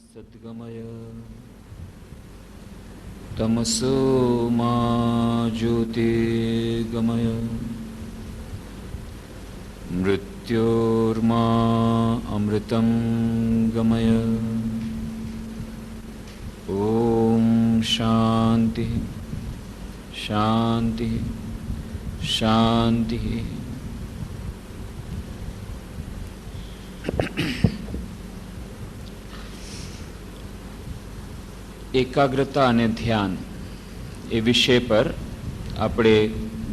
સદ્ગમય તમસો મા જ્યોતિર્ગમય મૃત્યોર્મા અમૃતમ ગમય. ઓમ શાંતિ શાંતિ શાંતિ. એકાગ્રતા અને ધ્યાન એ વિષય પર આપણે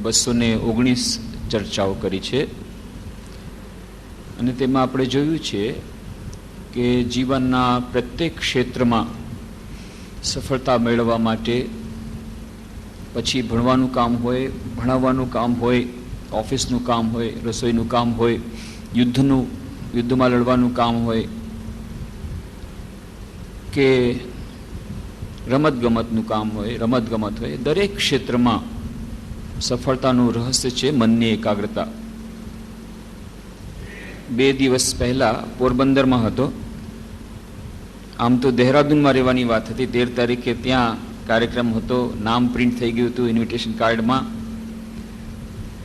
219 ચર્ચાઓ કરી છે અને તેમાં આપણે જોયું છે કે જીવનના પ્રત્યેક ક્ષેત્રમાં સફળતા મેળવવા માટે પછી ભણવાનું કામ હોય, ભણાવવાનું કામ હોય, ઓફિસનું કામ હોય, રસોઈનું કામ હોય, યુદ્ધમાં લડવાનું કામ હોય કે રમતગમતનું કામ હોય, રમતગમત હોય, દરેક ક્ષેત્રમાં સફળતાનું રહસ્ય છે મનની એકાગ્રતા. 2 દિવસ પહેલા પોરબંદરમાં હતો. આમ તો દહેરાદૂનમાં રહેવાની વાત હતી. 13 તારીખે ત્યાં કાર્યક્રમ હતો, નામ પ્રિન્ટ થઈ ગયું હતું ઇન્વિટેશન કાર્ડમાં,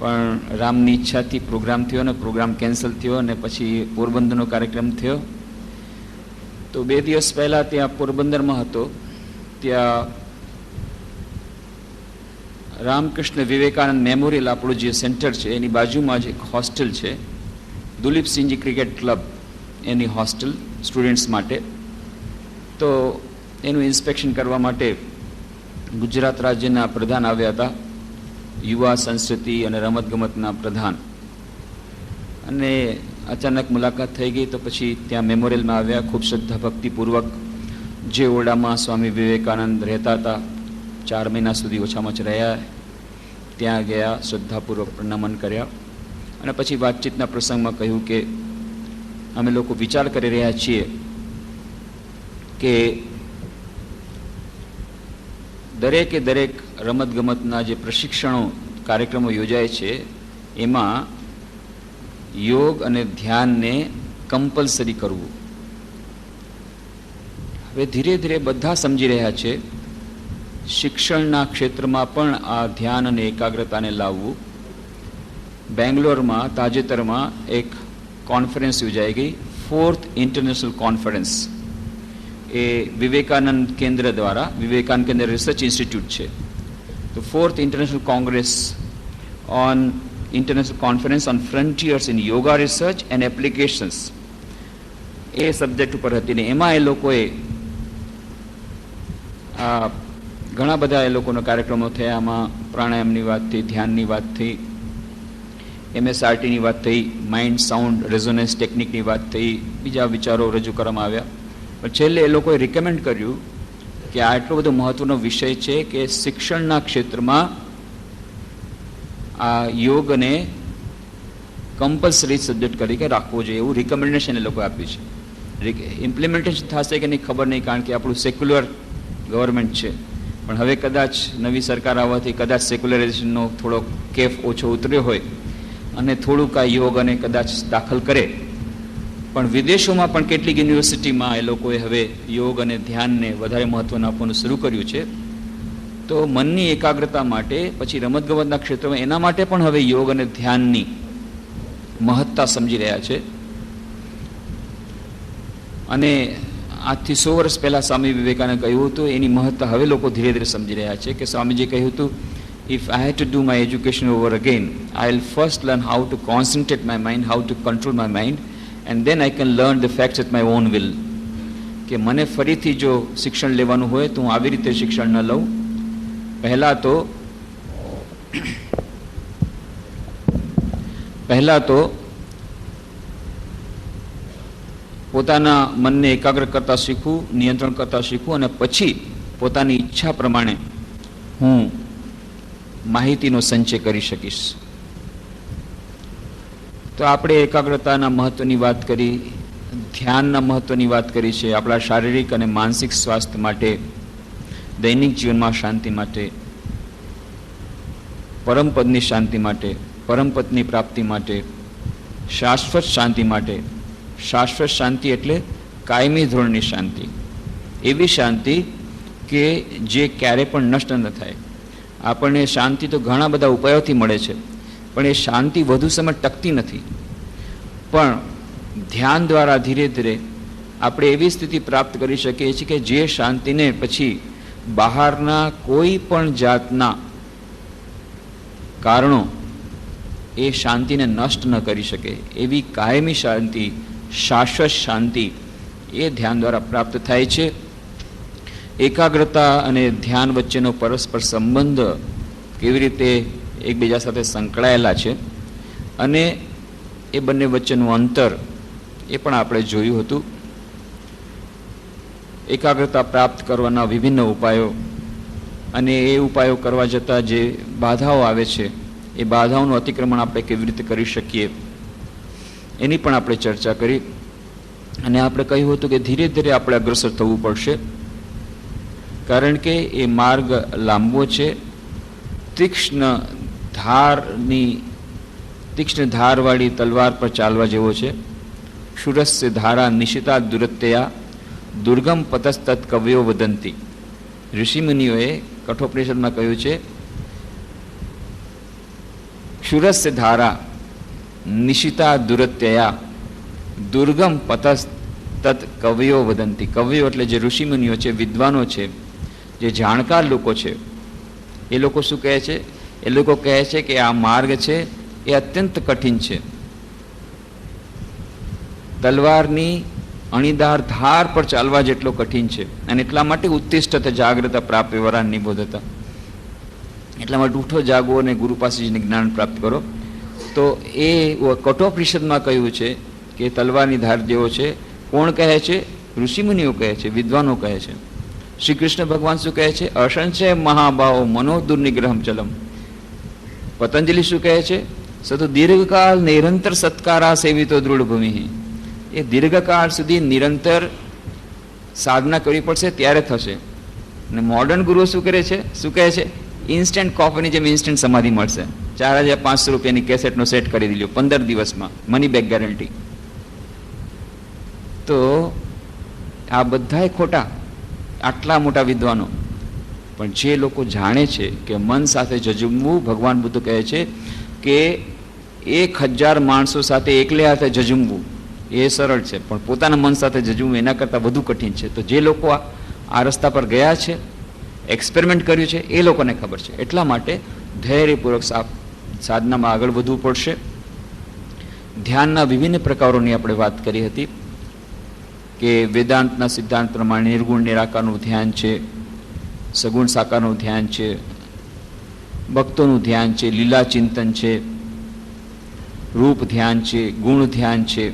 પણ રામની ઈચ્છાથી પ્રોગ્રામ થયો અને પ્રોગ્રામ કેન્સલ થયો અને પછી પોરબંદરનો કાર્યક્રમ થયો. તો 2 દિવસ પહેલા ત્યાં પોરબંદરમાં હતો. ત્યાં રામકૃષ્ણ વિવેકાનંદ મેમોરિયલ આપણું જે સેન્ટર છે એની બાજુમાં જ એક હોસ્ટેલ છે, દુલીપસિંહજી ક્રિકેટ ક્લબ, એની હોસ્ટેલ સ્ટુડન્ટ્સ માટે. તો એનું ઇન્સ્પેક્શન કરવા માટે ગુજરાત રાજ્યના પ્રધાન આવ્યા હતા, યુવા સંસ્કૃતિ અને રમતગમતના પ્રધાન, અને અચાનક મુલાકાત થઈ ગઈ. તો પછી ત્યાં મેમોરિયલમાં આવ્યા, ખૂબ શ્રદ્ધા ભક્તિપૂર્વક જે ઓરડામાં સ્વામી વિવેકાનંદ રહેતા હતા, 4 મહિના સુધી ઓછામાં ઓછા રહ્યા, ત્યાં ગયા, શ્રદ્ધાપૂર્વક પ્રણામન કર્યા અને પછી વાતચીતના પ્રસંગમાં કહ્યું કે અમે લોકો વિચાર કરી રહ્યા છીએ કે દરેકે દરેક રમતગમતના જે પ્રશિક્ષણો કાર્યક્રમો યોજાય છે એમાં યોગ અને ધ્યાનને કમ્પલસરી કરવું. હવે ધીરે ધીરે બધા સમજી રહ્યા છે શિક્ષણના ક્ષેત્રમાં પણ આ ધ્યાન અને એકાગ્રતાને લાવવું. બેંગ્લોરમાં તાજેતરમાં એક કોન્ફરન્સ યોજાઈ ગઈ, 4th ઇન્ટરનેશનલ કોન્ફરન્સ. એ વિવેકાનંદ કેન્દ્ર દ્વારા, વિવેકાનંદ કેન્દ્ર રિસર્ચ ઇન્સ્ટિટ્યૂટ છે. તો 4th international Congress on international conference on frontiers in yoga research and applications, A subject ઉપર હતી. ને એમાં એ લોકોએ ઘણા બધા એ લોકોના કાર્યક્રમો થયા. આમાં પ્રાણાયામની વાત થઈ, ધ્યાનની વાત થઈ, MSRTની વાત થઈ, માઇન્ડ સાઉન્ડ રેઝોનન્સ ટેકનિકની વાત થઈ, બીજા વિચારો રજૂ કરવામાં આવ્યા. પણ છેલ્લે એ લોકોએ રિકમેન્ડ કર્યું કે આ એટલો બધો મહત્વનો વિષય છે કે શિક્ષણના ક્ષેત્રમાં આ યોગને કમ્પલસરી સબ્જેક્ટ તરીકે રાખવો જોઈએ, એવું રિકમેન્ડેશન એ લોકોએ આપ્યું છે. ઇમ્પ્લિમેન્ટેશન થશે કે નહીં ખબર નહીં, કારણ કે આપણું સેક્યુલર ગવર્મેન્ટ છે. પણ હવે કદાચ નવી સરકાર આવવાથી કદાચ સેક્યુલરાઇઝેશનનો થોડો કેફ ઓછો ઉતર્યો હોય અને થોડુંક આ યોગ અને કદાચ દાખલ કરે. પણ વિદેશોમાં પણ કેટલીક યુનિવર્સિટીમાં એ લોકોએ હવે યોગ અને ધ્યાનને વધારે મહત્ત્વ આપવાનું શરૂ કર્યું છે. તો મનની એકાગ્રતા માટે, પછી રમતગમતના ક્ષેત્રમાં એના માટે પણ હવે યોગ અને ધ્યાનની મહત્તા સમજી રહ્યા છે. અને આજથી 100 વર્ષ પહેલાં સ્વામી વિવેકાનંદ કહ્યું હતું, એની મહત્તા હવે લોકો ધીરે ધીરે સમજી રહ્યા છે. કે સ્વામીજી કહ્યું હતું, if I had to do my education over again, I will first learn how to concentrate my mind, how to control my mind, and then I can learn the facts at my own will. કે મને ફરીથી જો શિક્ષણ લેવાનું હોય તો હું આવી રીતે શિક્ષણ ન લઉં. પહેલાં તો પોતાના મનને એકાગ્ર કરતા શીખવું, નિયંત્રણ કરતા શીખવું, અને પછી પોતાની ઈચ્છા પ્રમાણે હું માહિતીનો સંચય કરી શકીશ. તો આપણે એકાગ્રતાના મહત્વની વાત કરી, ધ્યાનના મહત્વની વાત કરી છે. આપણા શારીરિક અને માનસિક સ્વાસ્થ્ય માટે, દૈનિક જીવનમાં શાંતિ માટે, પરમપદની શાંતિ માટે, પરમપદની પ્રાપ્તિ માટે, શાશ્વત શાંતિ માટે. શાશ્વત શાંતિ એટલે કાયમી ધોરણની શાંતિ. એવી શાંતિ કે જે ક્યારે પણ નષ્ટ ન થાય. આપણને શાંતિ તો ઘણા બધા ઉપાયોથી મળે છે, પણ એ શાંતિ વધુ સમય ટકતી નથી. પણ ધ્યાન દ્વારા ધીરે ધીરે આપણે એવી સ્થિતિ પ્રાપ્ત કરી શકીએ છીએ કે જે શાંતિને પછી બહારના કોઈ પણ જાતના કારણો એ શાંતિને નષ્ટ ન કરી શકે. એવી કાયમી શાંતિ, શાશ્વત શાંતિ એ ધ્યાન દ્વારા પ્રાપ્ત થાય છે. એકાગ્રતા અને ધ્યાન વચ્ચેનો પરસ્પર સંબંધ કેવી રીતે એકબીજા સાથે સંકળાયેલા છે અને એ બંને વચ્ચેનું અંતર એ પણ આપણે જોયું હતું. એકાગ્રતા પ્રાપ્ત કરવાના વિભિન્ન ઉપાયો અને એ ઉપાયો કરવા જતાં જે બાધાઓ આવે છે એ બાધાઓનું અતિક્રમણ આપણે કેવી રીતે કરી શકીએ એની પણ આપણે ચર્ચા કરી. અને આપણે કહ્યું હતું કે ધીરે ધીરે આપણે અગ્રસર થવું પડશે, કારણ કે એ માર્ગ લાંબો છે. તીક્ષ્ણ ધારવાળી તલવાર પર ચાલવા જેવો છે. શુરસ્ય ધારા નિશિતા દુરત્યા દુર્ગમ પતસ્તત કવ્યો વદંતી. ઋષિમુનિઓએ કઠોપનિષદમાં કહ્યું છે, શુરસ્ય ધારા નિશિતા દુરત્યા દુર્ગમ પતસ્તત કવ્યો વદંતી. કવ્યો એટલે જે ઋષિમુનિઓ છે, વિદ્વાનો છે, જે જાણકાર લોકો છે, એ લોકો શું કહે છે? એ લોકો કહે છે કે આ માર્ગ છે એ અત્યંત કઠિન છે. તલવારની અણીદાર ધાર પર ચાલવા જેટલો કઠિન છે. અને એટલા માટે ઉત્તિષ્ઠત જાગ્રત પ્રાપ્ત વિવરાન નિબોધતા, એટલા માટે ઉઠો જાગો અને ગુરુ પાસે જઈને જ્ઞાન પ્રાપ્ત કરો. તો એ કઠોપનિષદમાં કહ્યું છે કે તલવારની ધાર જેવો છે. કોણ કહે છે? ઋષિમુનિઓ કહે છે, વિદ્વાનો કહે છે. શ્રી કૃષ્ણ ભગવાન શું કહે છે? અસંશય મહાભાવો મનો દુર્નિગ્રહમ ચલમ. પતંજલિ શું કહે છે? સતો દીર્ઘકાળ નિરંતર સત્કારા સેવિતો દૃઢ ભૂમિ. એ દીર્ઘકાળ સુધી નિરંતર સાધના કરવી પડશે ત્યારે થશે. અને મોડર્ન ગુરુઓ શું કરે છે? શું કહે છે? ઇન્સ્ટન્ટ કોફીની જેમ ઇન્સ્ટન્ટ સમાધિ મળશે. 4500 રૂપિયાની કેસેટનો સેટ કરી દીધો 15 દિવસમાં, મની બેક ગેરંટી. તો આ બધાય ખોટા, આટલા મોટા વિદ્વાનો. પણ જે લોકો જાણે છે કે મન સાથે જજુમવું, ભગવાન બુદ્ધ કહે છે કે 1000 માણસો સાથે એકલે હાથે જજુમવું એ સરળ છે, પણ પોતાના મન સાથે જજુમવું એના કરતાં વધુ કઠિન છે. તો જે લોકો આ રસ્તા પર ગયા છે, એક્સપેરિમેન્ટ કર્યું છે, એ લોકોને ખબર છે. એટલા માટે ધૈર્યપૂર્વક સાધનામાં આગળ વધવું પડશે. ધ્યાનના વિભિન્ન પ્રકારોની આપણે વાત કરી હતી કે વેદાંતના સિદ્ધાંત પ્રમાણે નિર્ગુણ નિરાકારનું ધ્યાન છે, સગુણ સાકારનું ધ્યાન છે, ભક્તોનું ધ્યાન છે, લીલા ચિંતન છે, રૂપ ધ્યાન છે, ગુણ ધ્યાન છે.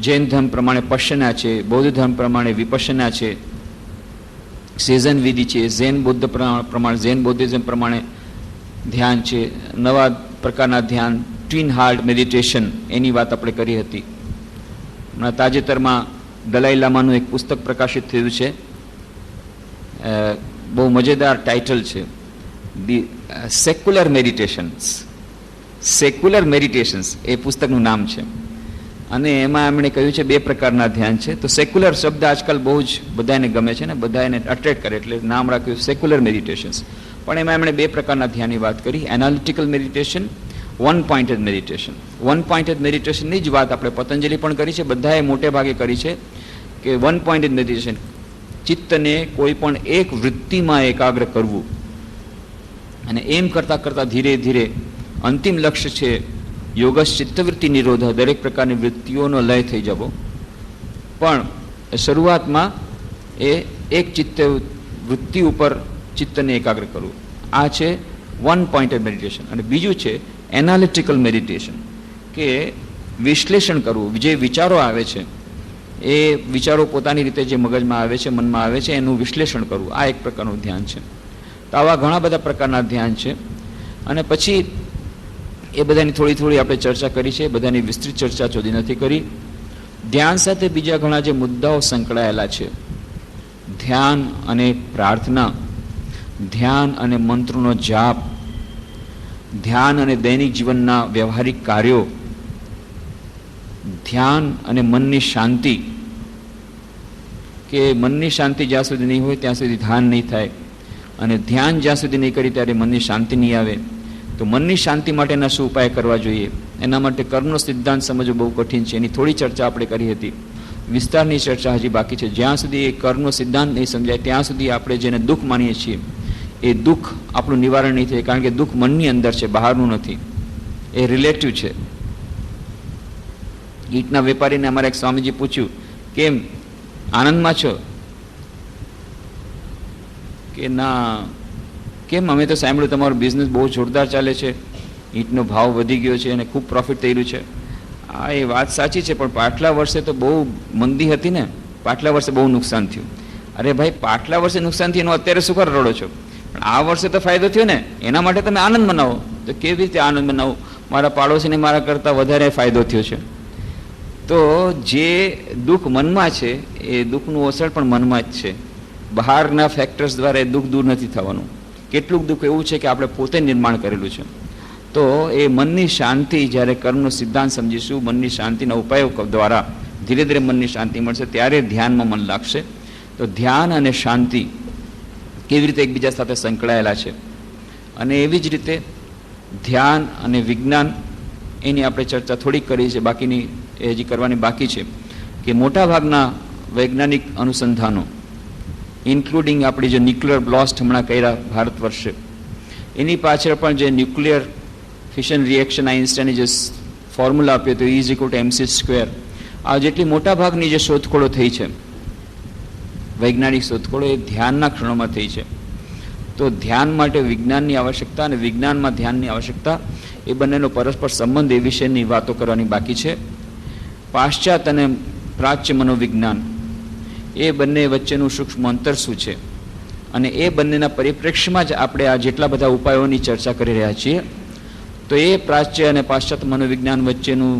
જૈન ધર્મ પ્રમાણે પશ્યના છે, બૌદ્ધ ધર્મ પ્રમાણે વિપશ્યના છે, સેઝન વિધિ છે, ઝેન બૌદ્ધ પ્રમાણે ઝેન બૌદ્ધિઝમ પ્રમાણે ધ્યાન છે, નવા પ્રકારના ધ્યાન, ટ્વિન હાર્ટ મેડિટેશન, એની વાત આપણે કરી હતી. હમણાં તાજેતરમાં દલાઈ લામાનું એક પુસ્તક પ્રકાશિત થયું છે, બહુ મજેદાર ટાઇટલ છે, ધી સેક્યુલર મેડિટેશન્સ. સેક્યુલર મેડિટેશન્સ એ પુસ્તકનું નામ છે. અને એમાં એમણે કહ્યું છે 2 પ્રકારના ધ્યાન છે. તો સેક્યુલર શબ્દ આજકાલ બહુ જ બધાને ગમે છે ને, બધાને અટ્રેક્ટ કરે, એટલે નામ રાખ્યું સેક્યુલર મેડિટેશન્સ. પણ એમાં એમણે 2 પ્રકારના ધ્યાનની વાત કરી, analytical meditation, one pointed meditation. One pointed મેડિટેશનની જ વાત આપણે પતંજલિ પણ કરી છે, બધાએ મોટે ભાગે કરી છે કે વન પોઇન્ટેડ મેડિટેશન, ચિત્તને કોઈ પણ એક વૃત્તિમાં એકાગ્ર કરવું અને એમ કરતાં કરતાં ધીરે ધીરે અંતિમ લક્ષ્ય છે યોગશ ચિત્તવૃત્તિ નિરોધ, દરેક પ્રકારની વૃત્તિઓનો લય થઈ જવો. પણ શરૂઆતમાં એ એક ચિત્ત વૃત્તિ ઉપર ચિત્તને એકાગ્ર કરવું, આ છે વન પોઇન્ટેડ મેડિટેશન. અને બીજું છે એનાલિટિકલ મેડિટેશન, કે વિશ્લેષણ કરવું. જે વિચારો આવે છે એ વિચારો પોતાની રીતે જે મગજમાં આવે છે, મનમાં આવે છે, એનું વિશ્લેષણ કરવું, આ એક પ્રકારનું ધ્યાન છે. તો આવા ઘણા બધા પ્રકારના ધ્યાન છે. અને પછી એ બધાની થોડી થોડી આપણે ચર્ચા કરી છે, બધાની વિસ્તૃત ચર્ચા સુધી નથી કરી. ધ્યાન સાથે બીજા ઘણા જે મુદ્દાઓ સંકળાયેલા છે, ધ્યાન અને પ્રાર્થના, ધ્યાન અને મંત્રનો જાપ, ધ્યાન અને દૈનિક જીવનના વ્યવહારિક કાર્યો, ધ્યાન અને મનની શાંતિ, કે મનની શાંતિ જ્યાં સુધી નહીં હોય ત્યાં સુધી ધ્યાન નહીં થાય, અને ધ્યાન જ્યાં સુધી નહીં કરી ત્યારે મનની શાંતિ નહીં આવે. તો મનની શાંતિ માટેના શું ઉપાય કરવા જોઈએ? એના માટે કર્મનો સિદ્ધાંત સમજવો બહુ કઠિન છે. એની થોડી ચર્ચા આપણે કરી હતી, વિસ્તારની ચર્ચા હજી બાકી છે. જ્યાં સુધી એ કર્મનો સિદ્ધાંત નહીં સમજાય ત્યાં સુધી આપણે જેને દુઃખ માનીએ છીએ એ દુઃખ આપણું નિવારણ નહીં થાય, કારણ કે દુઃખ મનની અંદર છે, બહારનું નથી, એ રિલેટિવ છે. ઈંટના વેપારીને અમારા એક સ્વામીજી પૂછ્યું, કેમ આનંદમાં છો? કે ના. કેમ? અમે તો સાંભળ્યું તમારો બિઝનેસ બહુ જોરદાર ચાલે છે, ઈંટનો ભાવ વધી ગયો છે અને ખૂબ પ્રોફિટ થઈ રહ્યું છે. હા, એ વાત સાચી છે, પણ પાછલા વર્ષે તો બહુ મંદી હતી ને, પાછલા વર્ષે બહુ નુકસાન થયું. અરે ભાઈ, પાછલા વર્ષે નુકસાન થયું એનો અત્યારે શું કરવા રડો છો? પણ આ વર્ષે તો ફાયદો થયો ને, એના માટે તમે આનંદ મનાવો. તો કેવી રીતે આનંદ મનાવો? મારા પાડોશીને મારા કરતાં વધારે ફાયદો થયો છે. તો જે દુઃખ મનમાં છે એ દુઃખનું અસર પણ મનમાં જ છે. બહારના ફેક્ટર્સ દ્વારા એ દુઃખ દૂર નથી થવાનું. કેટલુંક દુઃખ એવું છે કે આપણે પોતે નિર્માણ કરેલું છે. તો એ મનની શાંતિ, જ્યારે કર્મનો સિદ્ધાંત સમજીશું, મનની શાંતિના ઉપાયો દ્વારા ધીરે ધીરે મનની શાંતિ મળશે, ત્યારે ધ્યાનમાં મન લાગશે. તો ધ્યાન અને શાંતિ કેવી રીતે એકબીજા સાથે સંકળાયેલા છે, અને એવી જ રીતે ધ્યાન અને વિજ્ઞાન, એની આપણે ચર્ચા થોડીક કરી છે, બાકીની એ હજી કરવાની બાકી છે. કે મોટાભાગના વૈજ્ઞાનિક અનુસંધાનો, ઇન્ક્લુડિંગ આપણી જે ન્યુક્લિયર બ્લાસ્ટ હમણાં કર્યા ભારત વર્ષે, એની પાછળ પણ જે ન્યુક્લિયર ફિશન રિએક્શન આઇન્સ્ટાઈને જે ફોર્મ્યુલા આપ્યો હતો E=mc², આ જેટલી મોટાભાગની જે શોધખોળો થઈ છે, વૈજ્ઞાનિક શોધખોળો, એ ધ્યાનના ક્ષણોમાં થઈ છે. તો ધ્યાન માટે વિજ્ઞાનની આવશ્યકતા અને વિજ્ઞાનમાં ધ્યાનની આવશ્યકતા, એ બંનેનો પરસ્પર સંબંધ, એ વિશેની વાતો કરવાની બાકી છે. પાશ્ચાત્ય અને પ્રાચ્ય મનોવિજ્ઞાન, એ બંને વચ્ચેનું સૂક્ષ્મ અંતર શું છે, અને એ બંનેના પરિપ્રેક્ષ્યમાં જ આપણે આ જેટલા બધા ઉપાયોની ચર્ચા કરી રહ્યા છીએ. તો એ પ્રાચ્ય અને પાશ્ચાત્ય મનોવિજ્ઞાન વચ્ચેનું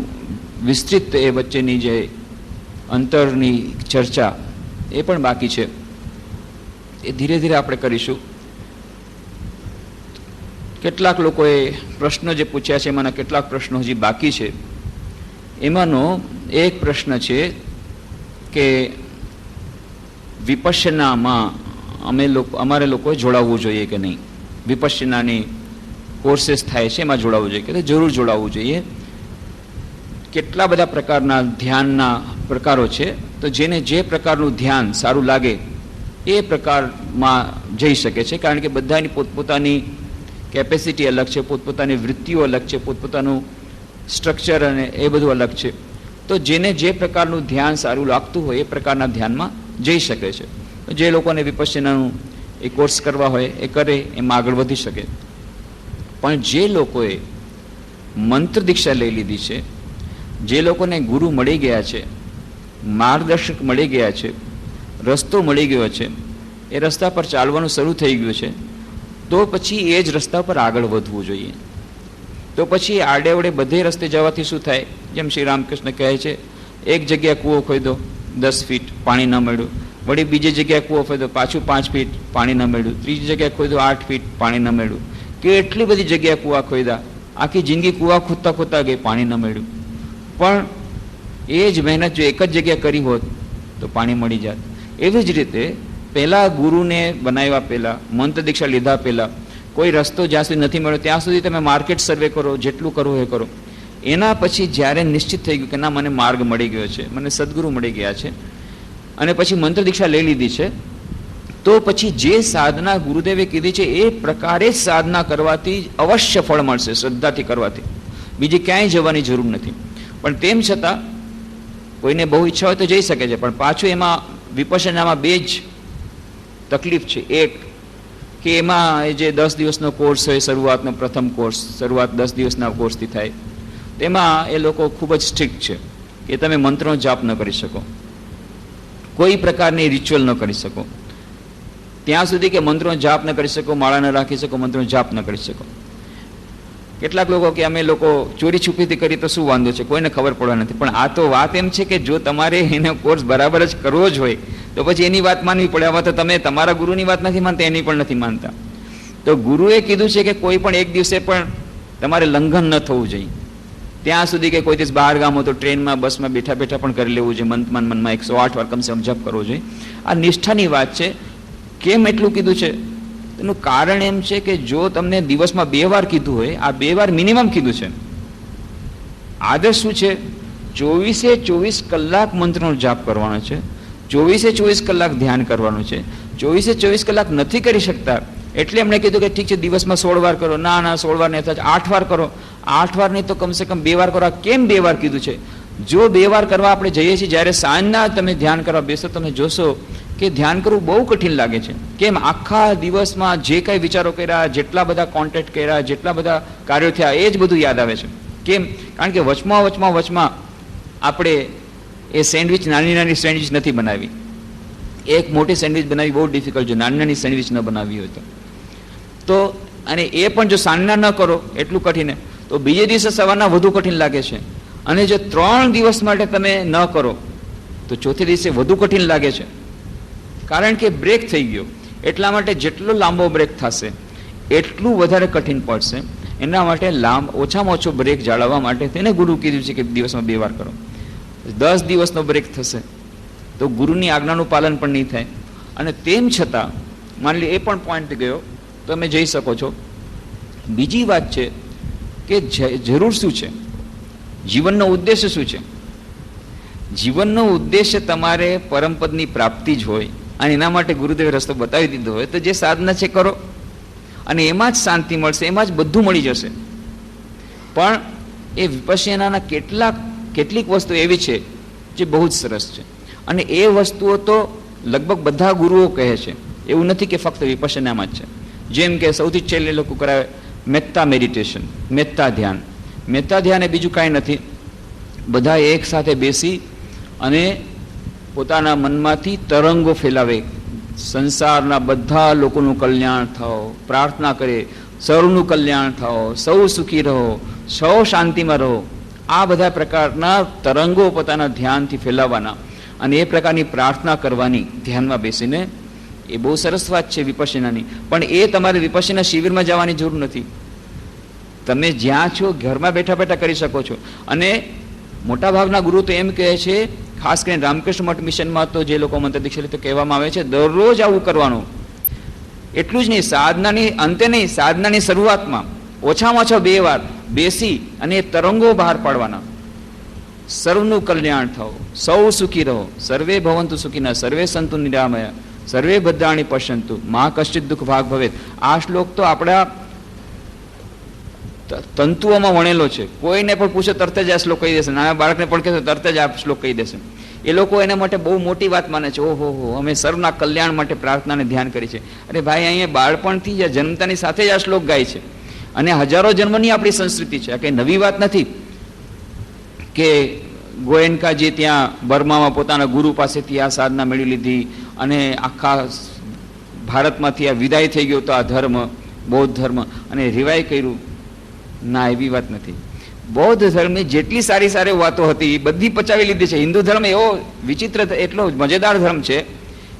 વિસ્તૃત, એ વચ્ચેની જે અંતરની ચર્ચા, એ પણ બાકી છે. એ ધીરે ધીરે આપણે કરીશું. કેટલાક લોકોએ પ્રશ્નો જે પૂછ્યા છે, એમાંના કેટલાક પ્રશ્નો હજી બાકી છે. એમાંનો એક પ્રશ્ન છે કે વિપશ્યનામાં અમારે લોકોએ જોડાવવું જોઈએ કે નહીં? વિપશ્યનાની કોર્सेस થાય છે, એમાં જોડાવવું જોઈએ કે જરૂર જોડાવવું જોઈએ. કેટલા બધા પ્રકારના ધ્યાનના પ્રકારો છે, તો જેને જે પ્રકારનું ધ્યાન સારું લાગે એ પ્રકારમાં જઈ શકે છે, કારણ કે બધાની પોતપોતાની કેપેસિટી અલગ છે, પોતપોતાની વૃત્તિઓ અલગ છે, પોતપોતાનું સ્ટ્રક્ચર અને એ બધું અલગ છે. તો જેને જે પ્રકારનું ધ્યાન સારું લાગતું હોય એ પ્રકારના ધ્યાનમાં જઈ શકે છે. જે લોકોને વિપશ્યનાનું એ કોર્સ કરવા હોય એ કરે, એમાં આગળ વધી શકે. પણ જે લોકોએ મંત્ર દીક્ષા લઈ લીધી છે, જે લોકોને ગુરુ મળી ગયા છે, માર્ગદર્શક મળી ગયા છે, રસ્તો મળી ગયો છે, એ રસ્તા પર ચાલવાનું શરૂ થઈ ગયું છે, તો પછી એ જ રસ્તા પર આગળ વધવું જોઈએ. તો પછી આડેવડે બધે રસ્તે જવાથી શું થાય? જેમ શ્રી રામકૃષ્ણ કહે છે, એક જગ્યાએ કૂવો ખોદ્યો 10 ફીટ પાણી ન મળ્યું, વળી બીજી જગ્યાએ કૂવો ખોદ્યો પાછું 5 ફીટ પાણી ન મળ્યું, ત્રીજી જગ્યાએ ખોદ્યો 8 ફીટ પાણી ન મળ્યું, કેટલી બધી જગ્યાએ કૂવા ખોદ્યા, આખી જિંદગી કૂવા ખોદતા ખોદતા ગઈ, પાણી ન મળ્યું. પણ એ જ મહેનત જો એક જ જગ્યાએ કરી હોત તો પાણી મળી જાત. એવી જ રીતે પહેલાં ગુરુને બનાવ્યા પહેલાં, મંત્ર દીક્ષા લીધા પહેલાં, કોઈ રસ્તો જ્યાં સુધી નથી મળ્યો ત્યાં સુધી તમે માર્કેટ સર્વે કરો, જેટલું કરવું એ કરો. એના પછી જ્યારે નિશ્ચિત થઈ ગયું કે ના, મને માર્ગ મળી ગયો છે, મને સદગુરુ મળી ગયા છે, અને પછી મંત્ર દીક્ષા લઈ લીધી છે, તો પછી જે સાધના ગુરુદેવે કીધી છે એ પ્રકારે જ સાધના કરવાથી અવશ્ય ફળ મળશે, શ્રદ્ધાથી કરવાથી. બીજી ક્યાંય જવાની જરૂર નથી. પણ તેમ છતાં કોઈને બહુ ઈચ્છા હોય તો જઈ શકે છે, પણ પાછું એમાં વિપશ્યનામાં બે જ તકલીફ છે. એક કે એમાં જે 10 દિવસનો કોર્સ હોય, શરૂઆતનો પ્રથમ કોર્સ, શરૂઆત 10 દિવસના કોર્સથી થાય, તેમાં એ લોકો ખૂબ જ સ્ટ્રિક્ટ છે કે તમે મંત્રનો જાપ ન કરી શકો, કોઈ પ્રકારની રિચ્યુઅલ ન કરી શકો, ત્યાં સુધી કે મંત્રનો જાપ ન કરી શકો, માળા ન રાખી શકો, મંત્રનો જાપ ન કરી શકો. કેટલાક લોકો કે અમે લોકો ચોરી છુપીથી કરી તો શું વાંધો છે, કોઈને ખબર પડવા નથી. પણ આ તો વાત એમ છે કે જો તમારે એનો કોર્સ બરાબર જ કરવો જ હોય તો પછી એની વાત માનવી પડે. આમાં તો તમે તમારા ગુરુની વાત નથી માનતા, એની પણ નથી માનતા. તો ગુરુએ કીધું છે કે કોઈ પણ એક દિવસે પણ તમારે લંઘન ન થવું જોઈએ. ત્યાં સુધી કે કોઈ દિવસ બહાર ગામ હોય તો ટ્રેનમાં બસમાં બેઠા બેઠા પણ કરી લેવું જોઈએ, મનમાં 108 વાર કમસે કમ જપ કરવો જોઈએ. આ નિષ્ઠાની વાત છે. કેમ એટલું કીધું છે? એનું કારણ એમ છે કે જો તમને દિવસમાં 2 વાર કીધું હોય, આ 2 વાર મિનિમમ કીધું છે. આદર્શ શું છે? 24 કલાક મંત્રનો જાપ કરવાનો છે, 24 કલાક ધ્યાન કરવાનું છે. 24 કલાક નથી કરી શકતા એટલે એમણે કીધું કે ઠીક છે દિવસમાં 16 વાર કરો. ના 16 વાર નહીં, 8 વાર કરો. 8 વાર નહીં તો કમસે કમ 2 વાર કરો. કેમ 2 વાર કીધું છે? જો 2 વાર કરવા આપણે જઈએ છીએ, જ્યારે સાંજના તમે ધ્યાન કરવા બેસો તમે જોશો કે ધ્યાન કરવું બહુ કઠિન લાગે છે. કેમ? આખા દિવસમાં જે કાંઈ વિચારો કર્યા, જેટલા બધા કોન્ટેક્ટ કર્યા, જેટલા બધા કાર્યો થયા, એ જ બધું યાદ આવે છે. કેમ? કારણ કે વચમાં આપણે એ સેન્ડવિચ, નાની સેન્ડવિચ નથી બનાવી. એક મોટી સેન્ડવિચ બનાવી બહુ ડિફિકલ્ટ છે, નાની સેન્ડવિચ ન બનાવી હોય તો અને એ પણ જો સાંજના ન કરો એટલું કઠિન, તો બીજે દિવસે સવારના વધુ કઠિન લાગે છે. અને જો 3 દિવસ માટે તમે ન કરો તો ચોથે દિવસે વધુ કઠિન લાગે છે, કારણ કે બ્રેક થઈ ગયો. એટલા માટે જેટલો લાંબો બ્રેક થશે એટલું વધારે કઠિન પડશે. એના માટે ઓછામાં ઓછો બ્રેક જાળવવા માટે તેને ગુરુ કીધું છે કે દિવસમાં 2 વાર કરો. 10 દિવસનો બ્રેક થશે તો ગુરુની આજ્ઞાનું પાલન પણ નહીં થાય. અને તેમ છતાં માની લો એ પણ પોઈન્ટ ગયો, તમે જઈ શકો છો. બીજી વાત છે કે જરૂર શું છે, જીવનનો ઉદ્દેશ્ય શું છે? જીવનનો ઉદ્દેશ્ય તમારે પરમપદની પ્રાપ્તિ જ હોય અને એના માટે ગુરુદેવે રસ્તો બતાવી દીધો હોય તો જે સાધના છે કરો, અને એમાં જ શાંતિ મળશે, એમાં જ બધું મળી જશે. પણ એ વિપશ્યનાના કેટલીક વસ્તુ એવી છે જે બહુ જ સરસ છે, અને એ વસ્તુઓ તો લગભગ બધા ગુરુઓ કહે છે. એવું નથી કે ફક્ત વિપશ્યનામાં જ છે. જેમ કે સૌથી છેલ્લે લોકો કરાવે મેત્તા મેડિટેશન, મેત્તા ધ્યાન. મેત્તા ધ્યાન એ બીજું કાંઈ નથી, બધા એક સાથે બેસી અને પોતાના મનમાંથી તરંગો ફેલાવે, સંસારના બધા લોકોનું કલ્યાણ થાઓ, પ્રાર્થના કરે સૌનું કલ્યાણ થાઓ, સૌ સુખી રહો, સૌ શાંતિમાં રહો. આ બધા પ્રકારના તરંગો પોતાના ધ્યાનથી ફેલાવવાના અને એ પ્રકારની પ્રાર્થના કરવાની ધ્યાનમાં બેસીને. એ બહુ સરસ વાત છે વિપશ્યનાની, પણ એ તમારે વિપશ્યના શિબિરમાં જવાની જરૂર નથી. તમે જ્યાં છો ઘરમાં બેઠા બેઠા કરી શકો છો. અને મોટાભાગના ગુરુ તો એમ કહે છે, ખાસ કરીને રામકૃષ્ણ મઠ મિશનમાં તો જે લોકો મંત્ર દીક્ષા તો કહેવામાં આવે છે દરરોજ આવું કરવાનું. એટલું જ નહીં, સાધનાની અંતે નહીં, સાધનાની શરૂઆતમાં ઓછામાં ઓછા 2 વાર બેસી અને એ તરંગો બહાર પાડવાના. સર્વનું કલ્યાણ થાઓ, સૌ સુખી રહો, સર્વે ભવંતુ સુખીના, સર્વે સંતુ નિરામયા, સર્વે ભદ્રાણી પશ્યંતુ, મા કશ્ચિત દુઃખ ભાગ ભવેત. આ શ્લોક તો આપણા તંતુઓમાં વણેલો છે. કોઈને પણ પૂછો તરત જ આ શ્લોક કહી દેશે. નાના બાળકને પણ કહેશો તરત જ આ શ્લોક કહી દેશે. એ લોકો એના માટે બહુ મોટી વાત માને છે. ઓહો અમે સર્વના કલ્યાણ માટે પ્રાર્થનાને ધ્યાન કરી છે. અરે ભાઈ, અહીંયા બાળપણથી જ જન્મતાની સાથે જ આ શ્લોક ગાય છે, અને હજારો જન્મની આપણી સંસ્કૃતિ છે. આ કંઈ નવી વાત નથી કે ગોયનકાજી ત્યાં બર્મામાં પોતાના ગુરુ પાસેથી આ સાધના મેળવી લીધી અને આખા ભારતમાંથી આ વિદાય થઈ ગયો તો આ ધર્મ, બૌદ્ધ ધર્મ, અને રિવાય કર્યું. ના, એવી વાત નથી. બૌદ્ધ ધર્મની જેટલી સારી સારી વાતો હતી એ બધી પચાવી લીધી છે. હિન્દુ ધર્મ એવો વિચિત્ર, એટલો મજેદાર ધર્મ છે,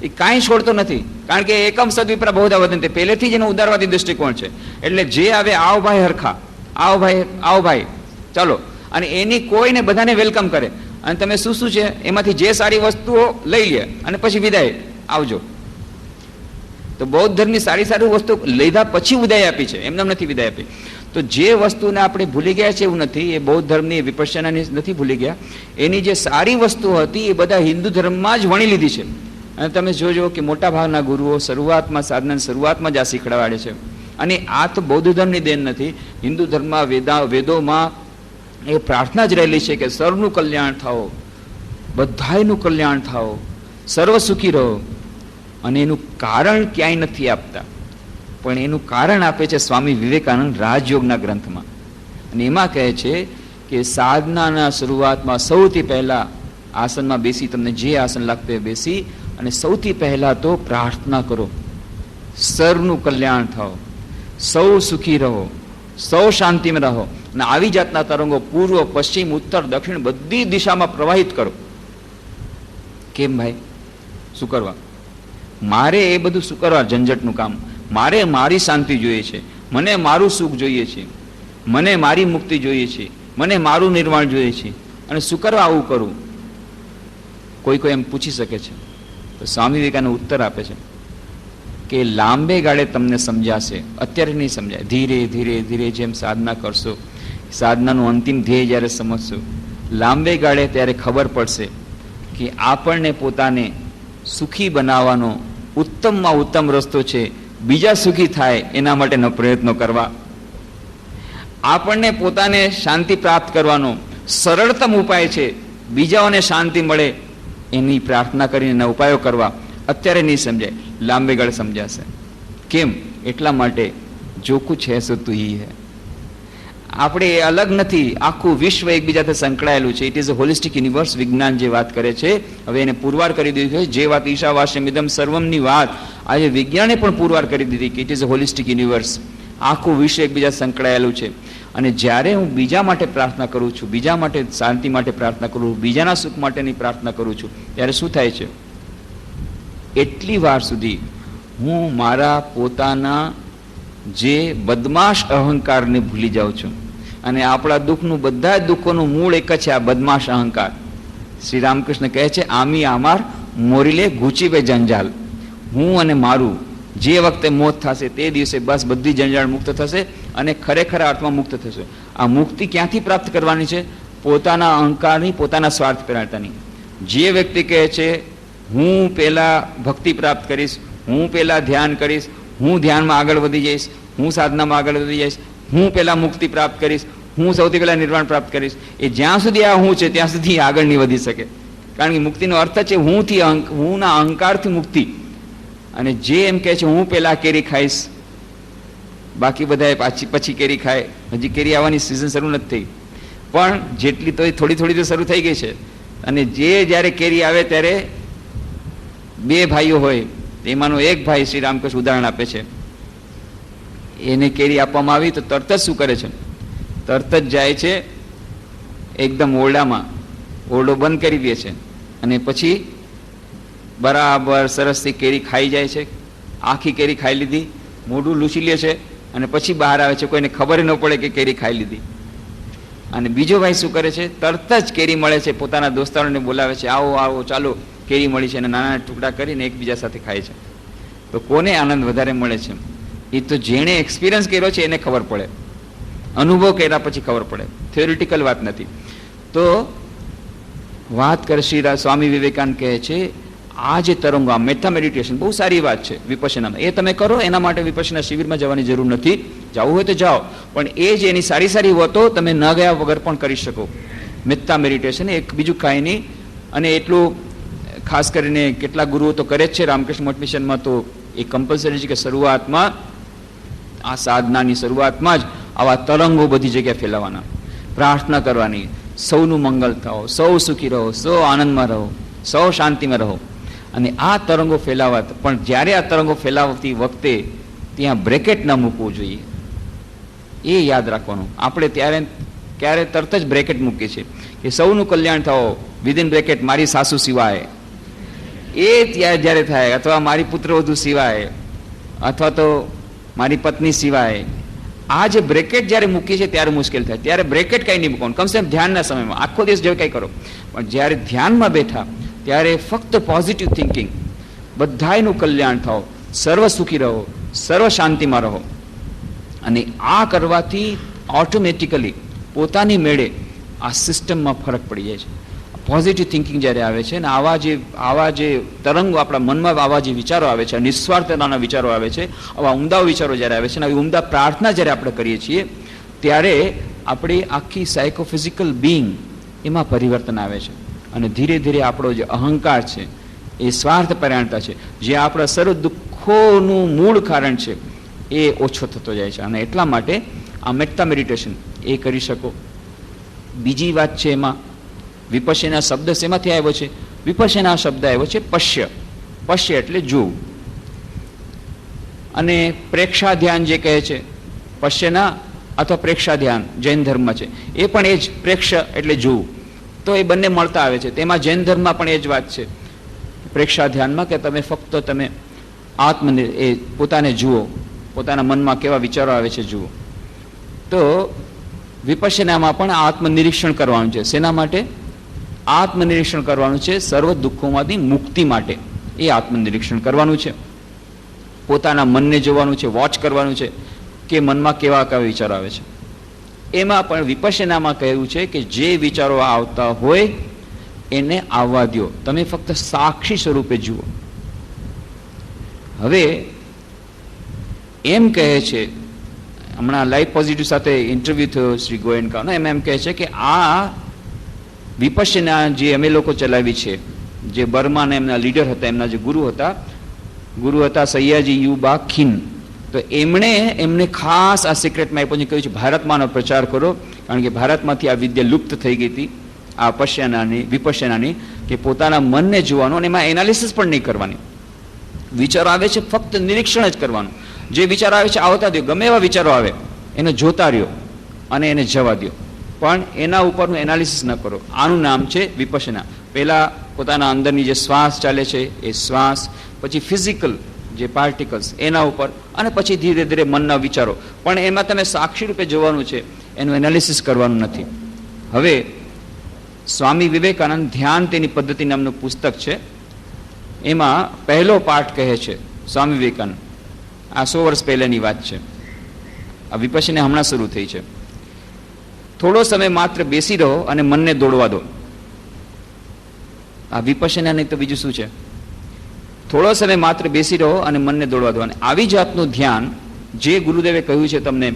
એ કાંઈ છોડતો નથી. કારણ કે એકમ સદવિપ્રા બહુધા વદંતે, પહેલેથી જ એનો ઉદારવાદી દૃષ્ટિકોણ છે. એટલે જે આવે આવ ભાઈ હરખા, આવ ભાઈ ચાલો, અને એની કોઈને બધાને વેલકમ કરે. અને તમે શું છે એમાંથી જે સારી વસ્તુઓ લઈ લે અને પછી વિદાય, આવજો. તો બૌદ્ધ ધર્મની સારી સારી વસ્તુ લીધા પછી વિદાય આપી છે, એમને નથી વિદાય આપી. તો જે વસ્તુને આપણે ભૂલી ગયા છે એવું નથી, એ બૌદ્ધ ધર્મની વિપશ્યનાની નથી ભૂલી ગયા. એની જે સારી વસ્તુઓ હતી એ બધા હિન્દુ ધર્મમાં જ વણી લીધી છે. અને તમે જોજો કે મોટા ભાગના ગુરુઓ શરૂઆતમાં, સાધનાની શરૂઆતમાં જ આ શીખડાવે છે. અને આ તો બૌદ્ધ ધર્મની દેન નથી. હિન્દુ ધર્મમાં વેદોમાં એ પ્રાર્થના જ રહેલી છે કે સર્વનું કલ્યાણ થાઓ, બધાયનું કલ્યાણ થાઓ, સર્વ સુખી રહો. અને એનું કારણ ક્યાંય નથી આપતા, પણ એનું કારણ આપે છે સ્વામી વિવેકાનંદ રાજયોગના ગ્રંથમાં. અને એમાં કહે છે કે સાધનાના શરૂઆતમાં સૌથી પહેલા આસનમાં બેસી, તમને જે આસન લાગતું હોય બેસી અને સૌથી પહેલા તો પ્રાર્થના કરો, સર્વનું કલ્યાણ થાઓ, સૌ સુખી રહો, સૌ શાંતિમાં રહો. અને આવી જાતના તરંગો પૂર્વ, પશ્ચિમ, ઉત્તર, દક્ષિણ બધી દિશામાં પ્રવાહિત કરો. કેમ ભાઈ? શું કરવા? મારે એ બધું શું કરવા? ઝંઝટનું કામ. મારે મારી શાંતિ જોઈએ છે, મને મારું સુખ જોઈએ છે, મને મારી મુક્તિ જોઈએ છે. મને મારું નિર્વાણ જોઈએ છે, અને શું કરવા આવું કરું? કોઈ એમ પૂછી શકે છે. તો સ્વામી વિવેકાનંદ ઉત્તર આપે છે કે લાંબે ગાળે તમને સમજાશે, અત્યારે નહીં સમજાય. ધીરે ધીરે ધીરે જેમ સાધના કરશો, સાધનાનું અંતિમ ધ્યેય જ્યારે સમજશો, લાંબે ગાળે ત્યારે ખબર પડશે કે આપણને પોતાને સુખી બનાવવાનો ઉત્તમમાં ઉત્તમ રસ્તો છે બીજા સુખી થાય એના માટેનો પ્રયત્નો કરવા. આપણને પોતાને શાંતિ પ્રાપ્ત કરવાનો સરળતમ ઉપાય છે બીજાઓને શાંતિ મળે એની પ્રાર્થના કરીને એના ઉપાયો કરવા. અત્યારે નહીં સમજાય, લાંબે ગાળે સમજાશે. કેમ? એટલા માટે જો કુછ હૈ સો તું હી હૈ. આપણે એ અલગ નથી, આખું વિશ્વ એકબીજાથી સંકળાયેલું છે. It is a holistic universe. વિજ્ઞાન જે વાત કરે છે, હવે એને પુરવાર કરી દીધું છે. જે વાત ઈશાવાસ્યમ ઇદમ સર્વમની વાત આજે વિજ્ઞાને પણ પુરવાર કરી દીધી કે it is a holistic universe. આખું વિશ્વ એકબીજા સંકળાયેલું છે. અને જ્યારે હું બીજા માટે પ્રાર્થના કરું છું, બીજા માટે શાંતિ માટે પ્રાર્થના કરું છું, બીજાના સુખ માટેની પ્રાર્થના કરું છું, ત્યારે શું થાય છે? એટલી વાર સુધી હું મારા પોતાના જે બદમાશ અહંકારને ભૂલી જાઉં છું. અને આપણા દુઃખનું, બધા દુઃખોનું મૂળ એક જ છે, આ બદમાશ અહંકાર. શ્રી રામકૃષ્ણ કહે છે, આમી આમાર મોરીલે ઘૂચીબે જંજાલ. હું અને મારું જે વખતે મોત થશે તે દિવસે બસ બધી જંજાળ મુક્ત થશે અને ખરેખર અર્થમાં મુક્ત થશે. આ મુક્તિ ક્યાંથી પ્રાપ્ત કરવાની છે? પોતાના અહંકારની, પોતાના સ્વાર્થ પ્રેરણાની. જે વ્યક્તિ કહે છે હું પહેલા ભક્તિ પ્રાપ્ત કરીશ, હું પહેલા ધ્યાન કરીશ, હું ધ્યાનમાં આગળ વધી જઈશ, હું સાધનામાં આગળ વધી જઈશ, હું પહેલા મુક્તિ પ્રાપ્ત કરીશ, હું સૌથી પહેલા નિર્વાણ પ્રાપ્ત કરીશ, એ જ્યાં સુધી આ હું છે ત્યાં સુધી આગળ નહીં વધી શકે. કારણ કે મુક્તિનો અર્થ છે હુંના અહંકારથી મુક્તિ. અને જે એમ કહે છે હું પહેલા કેરી ખાઈશ, બાકી બધા પછી કેરી ખાય. હજી કેરી આવવાની સિઝન શરૂ નથી થઈ, પણ જેટલી તો થોડી થોડી તો શરૂ થઈ ગઈ છે. અને જે જ્યારે કેરી આવે ત્યારે બે ભાઈઓ હોય, એમાંનો એક ભાઈ શ્રી રામકૃષ્ણ ઉદાહરણ આપે છે, એને કેરી આપવામાં આવી તો તરત જ શું કરે છે? તરત જ જાય છે એકદમ ઓરડામાં, ઓરડો બંધ કરી દે છે અને પછી બરાબર સરસથી કેરી ખાઈ જાય છે. આખી કેરી ખાઈ લીધી, મોઢું લૂછી લે છે અને પછી બહાર આવે છે, કોઈને ખબર ન પડે કે કેરી ખાઈ લીધી. અને બીજો ભાઈ શું કરે છે? તરત જ કેરી મળે છે, પોતાના દોસ્તારોને બોલાવે છે, આવો આવો ચાલો કેરી મળી છે, અને નાના ટુકડા કરીને એકબીજા સાથે ખાય છે. તો કોને આનંદ વધારે મળે છે? એ તો જેણે એક્સપિરિયન્સ કર્યો છે એને ખબર પડે, અનુભવ કર્યા પછી ખબર પડે, થિયોરિટિકલ વાત નથી. તો વાત કરે શ્રી સ્વામી વિવેકાનંદ કહે છે આ જે તરંગો, આ મેથા મેડિટેશન બહુ સારી વાત છે વિપશ્યનામાં, એ તમે કરો. એના માટે વિપશ્યના શિબિરમાં જવાની જરૂર નથી, જવું હોય તો જાઓ, પણ એ જ એની સારી સારી વાતો તમે ન ગયા વગર પણ કરી શકો. મેથા મેડિટેશન એક બીજું કાંઈ નહીં. અને એટલું ખાસ કરીને કેટલાક ગુરુઓ તો કરે જ છે રામકૃષ્ણ મઠ મિશનમાં, તો એ કમ્પલસરી છે કે શરૂઆતમાં, આ સાધનાની શરૂઆતમાં જ આવા તરંગો બધી જગ્યાએ ફેલાવાના, પ્રાર્થના કરવાની, સૌનું મંગલ થાઓ, સૌ સુખી રહો, સૌ આનંદમાં રહો, સૌ શાંતિમાં રહો. અને આ તરંગો ફેલાવા, પણ જ્યારે આ તરંગો ફેલાવતી વખતે ત્યાં બ્રેકેટ ન મૂકવું જોઈએ, એ યાદ રાખવાનું. આપણે ક્યારે તરત જ બ્રેકેટ મૂકીએ છીએ કે સૌનું કલ્યાણ થાઓ, વિધિન બ્રેકેટ મારી સાસુ સિવાય. એ ત્યાં જ્યારે થાય, અથવા મારી પુત્રવધુ સિવાય, અથવા તો મારી પત્ની સિવાય, આ જે બ્રેકેટ જ્યારે મૂકીએ છીએ ત્યારે મુશ્કેલ થાય. ત્યારે બ્રેકેટ કંઈ નહીં મૂકવાનું, કમસે કમ ધ્યાનના સમયમાં, આખો દિવસ જેવું કંઈ કરો, પણ જ્યારે ધ્યાનમાં બેઠા ત્યારે ફક્ત પોઝિટિવ થિંકિંગ, બધાયનું કલ્યાણ થાઓ, સર્વ સુખી રહો, સર્વ શાંતિમાં રહો. અને આ કરવાથી ઓટોમેટિકલી પોતાની મેળે આ સિસ્ટમમાં ફરક પડી જાય છે. પોઝિટિવ થિંકિંગ જ્યારે આવે છે ને આવા જે તરંગો આપણા મનમાં, આવા જે વિચારો આવે છે, નિસ્વાર્થતાના વિચારો આવે છે, આવા ઉમદા વિચારો જ્યારે આવે છે ને આવી ઉમદા પ્રાર્થના જ્યારે આપણે કરીએ છીએ ત્યારે આપણી આખી સાયકોફિઝિકલ બિંગ એમાં પરિવર્તન આવે છે. અને ધીરે ધીરે આપણો જે અહંકાર છે, એ સ્વાર્થ પરાયણતા છે, જે આપણા સર્વ દુઃખોનું મૂળ કારણ છે, એ ઓછો થતો જાય છે. અને એટલા માટે આ મેથા મેડિટેશન એ કરી શકો. બીજી વાત છે એમાં વિપશ્યના શબ્દ શેમાંથી આવ્યો છે? વિપશ્યના શબ્દ આવ્યો છે પશ્ય. પશ્ય એટલે જોવું. અને પ્રેક્ષા ધ્યાન જે કહે છે, પશ્યના અથવા પ્રેક્ષા ધ્યાન જૈન ધર્મમાં છે, એ પણ એ જ પ્રેક્ષ એટલે જોવું. તો એ બંને મળતા આવે છે. તેમાં જૈન ધર્મમાં પણ એ જ વાત છે પ્રેક્ષા ધ્યાનમાં, કે તમે ફક્ત તમે એ પોતાને જુઓ, પોતાના મનમાં કેવા વિચારો આવે છે જુઓ. તો વિપશ્યનામાં પણ આત્મનિરીક્ષણ કરવાનું છે. શેના માટે? આત્મનિરીક્ષણ કરવાનું છે, સર્વ દુઃખોમાંથી મુક્તિ માટે એ આત્મનિરીક્ષણ કરવાનું છે. પોતાના મનને જોવાનું છે, વોચ કરવાનું છે કે મનમાં કેવા કેવા વિચારો આવે છે. એમાં પણ વિપશ્યનામાં કહ્યું છે કે જે વિચારો આવતા હોય એને આવવા દો, તમે ફક્ત સાક્ષી સ્વરૂપે જુઓ. હવે એમ કહે છે, હમણાં લાઈફ પોઝિટિવ સાથે ઇન્ટરવ્યુ થયો શ્રી ગોયનકાનો, એમ કહે છે કે આ વિપશ્યના જે અમે લોકો ચલાવી છે, જે બર્માના એમના લીડર હતા, એમના જે ગુરુ હતા સૈયાજી યુબા ખીન, તો એમને ખાસ આ સિક્રેટમાં આપ્યું છે, કહ્યું છે ભારતમાં આનો પ્રચાર કરો, કારણ કે ભારતમાંથી આ વિદ્યા લુપ્ત થઈ ગઈ હતી આ વિપશ્યનાની, કે પોતાના મનને જોવાનું અને એમાં એનાલિસિસ પણ નહીં કરવાની. વિચારો આવે છે ફક્ત નિરીક્ષણ જ કરવાનું. જે વિચારો આવે છે આવતા દો, ગમે એવા વિચારો આવે એને જોતા રહ્યો અને એને જવા દો, પણ એના ઉપરનું એનાલિસિસ ન કરો. આનું નામ છે વિપશ્યના. પહેલા પોતાના અંદરની જે શ્વાસ ચાલે છે એ શ્વાસ, પછી ફિઝિકલ જે પાર્ટિકલ્સ એના ઉપર, અને પછી ધીરે ધીરે મનના વિચારો, પણ એમાં તમે સાક્ષી રૂપે જોવાનું છે, એનું એનાલિસિસ કરવાનું નથી. હવે સ્વામી વિવેકાનંદ ધ્યાન તેની પદ્ધતિ નામનું પુસ્તક છે, એમાં પહેલો પાઠ કહે છે સ્વામી વિવેકાનંદ, આ 100 વર્ષ પહેલાની વાત છે, આ વિપશ્યના હમણાં શરૂ થઈ છે. થોડો સમય માત્ર બેસી રહો અને મનને દોડવા દો. આ વિપશ્યના નહીં તો બીજું શું છે? થોડો સમય માત્ર બેસી રહો અને મનને દોડવા દો. અને આવી જાતનું ધ્યાન જે ગુરુદેવે કહ્યું છે તમને,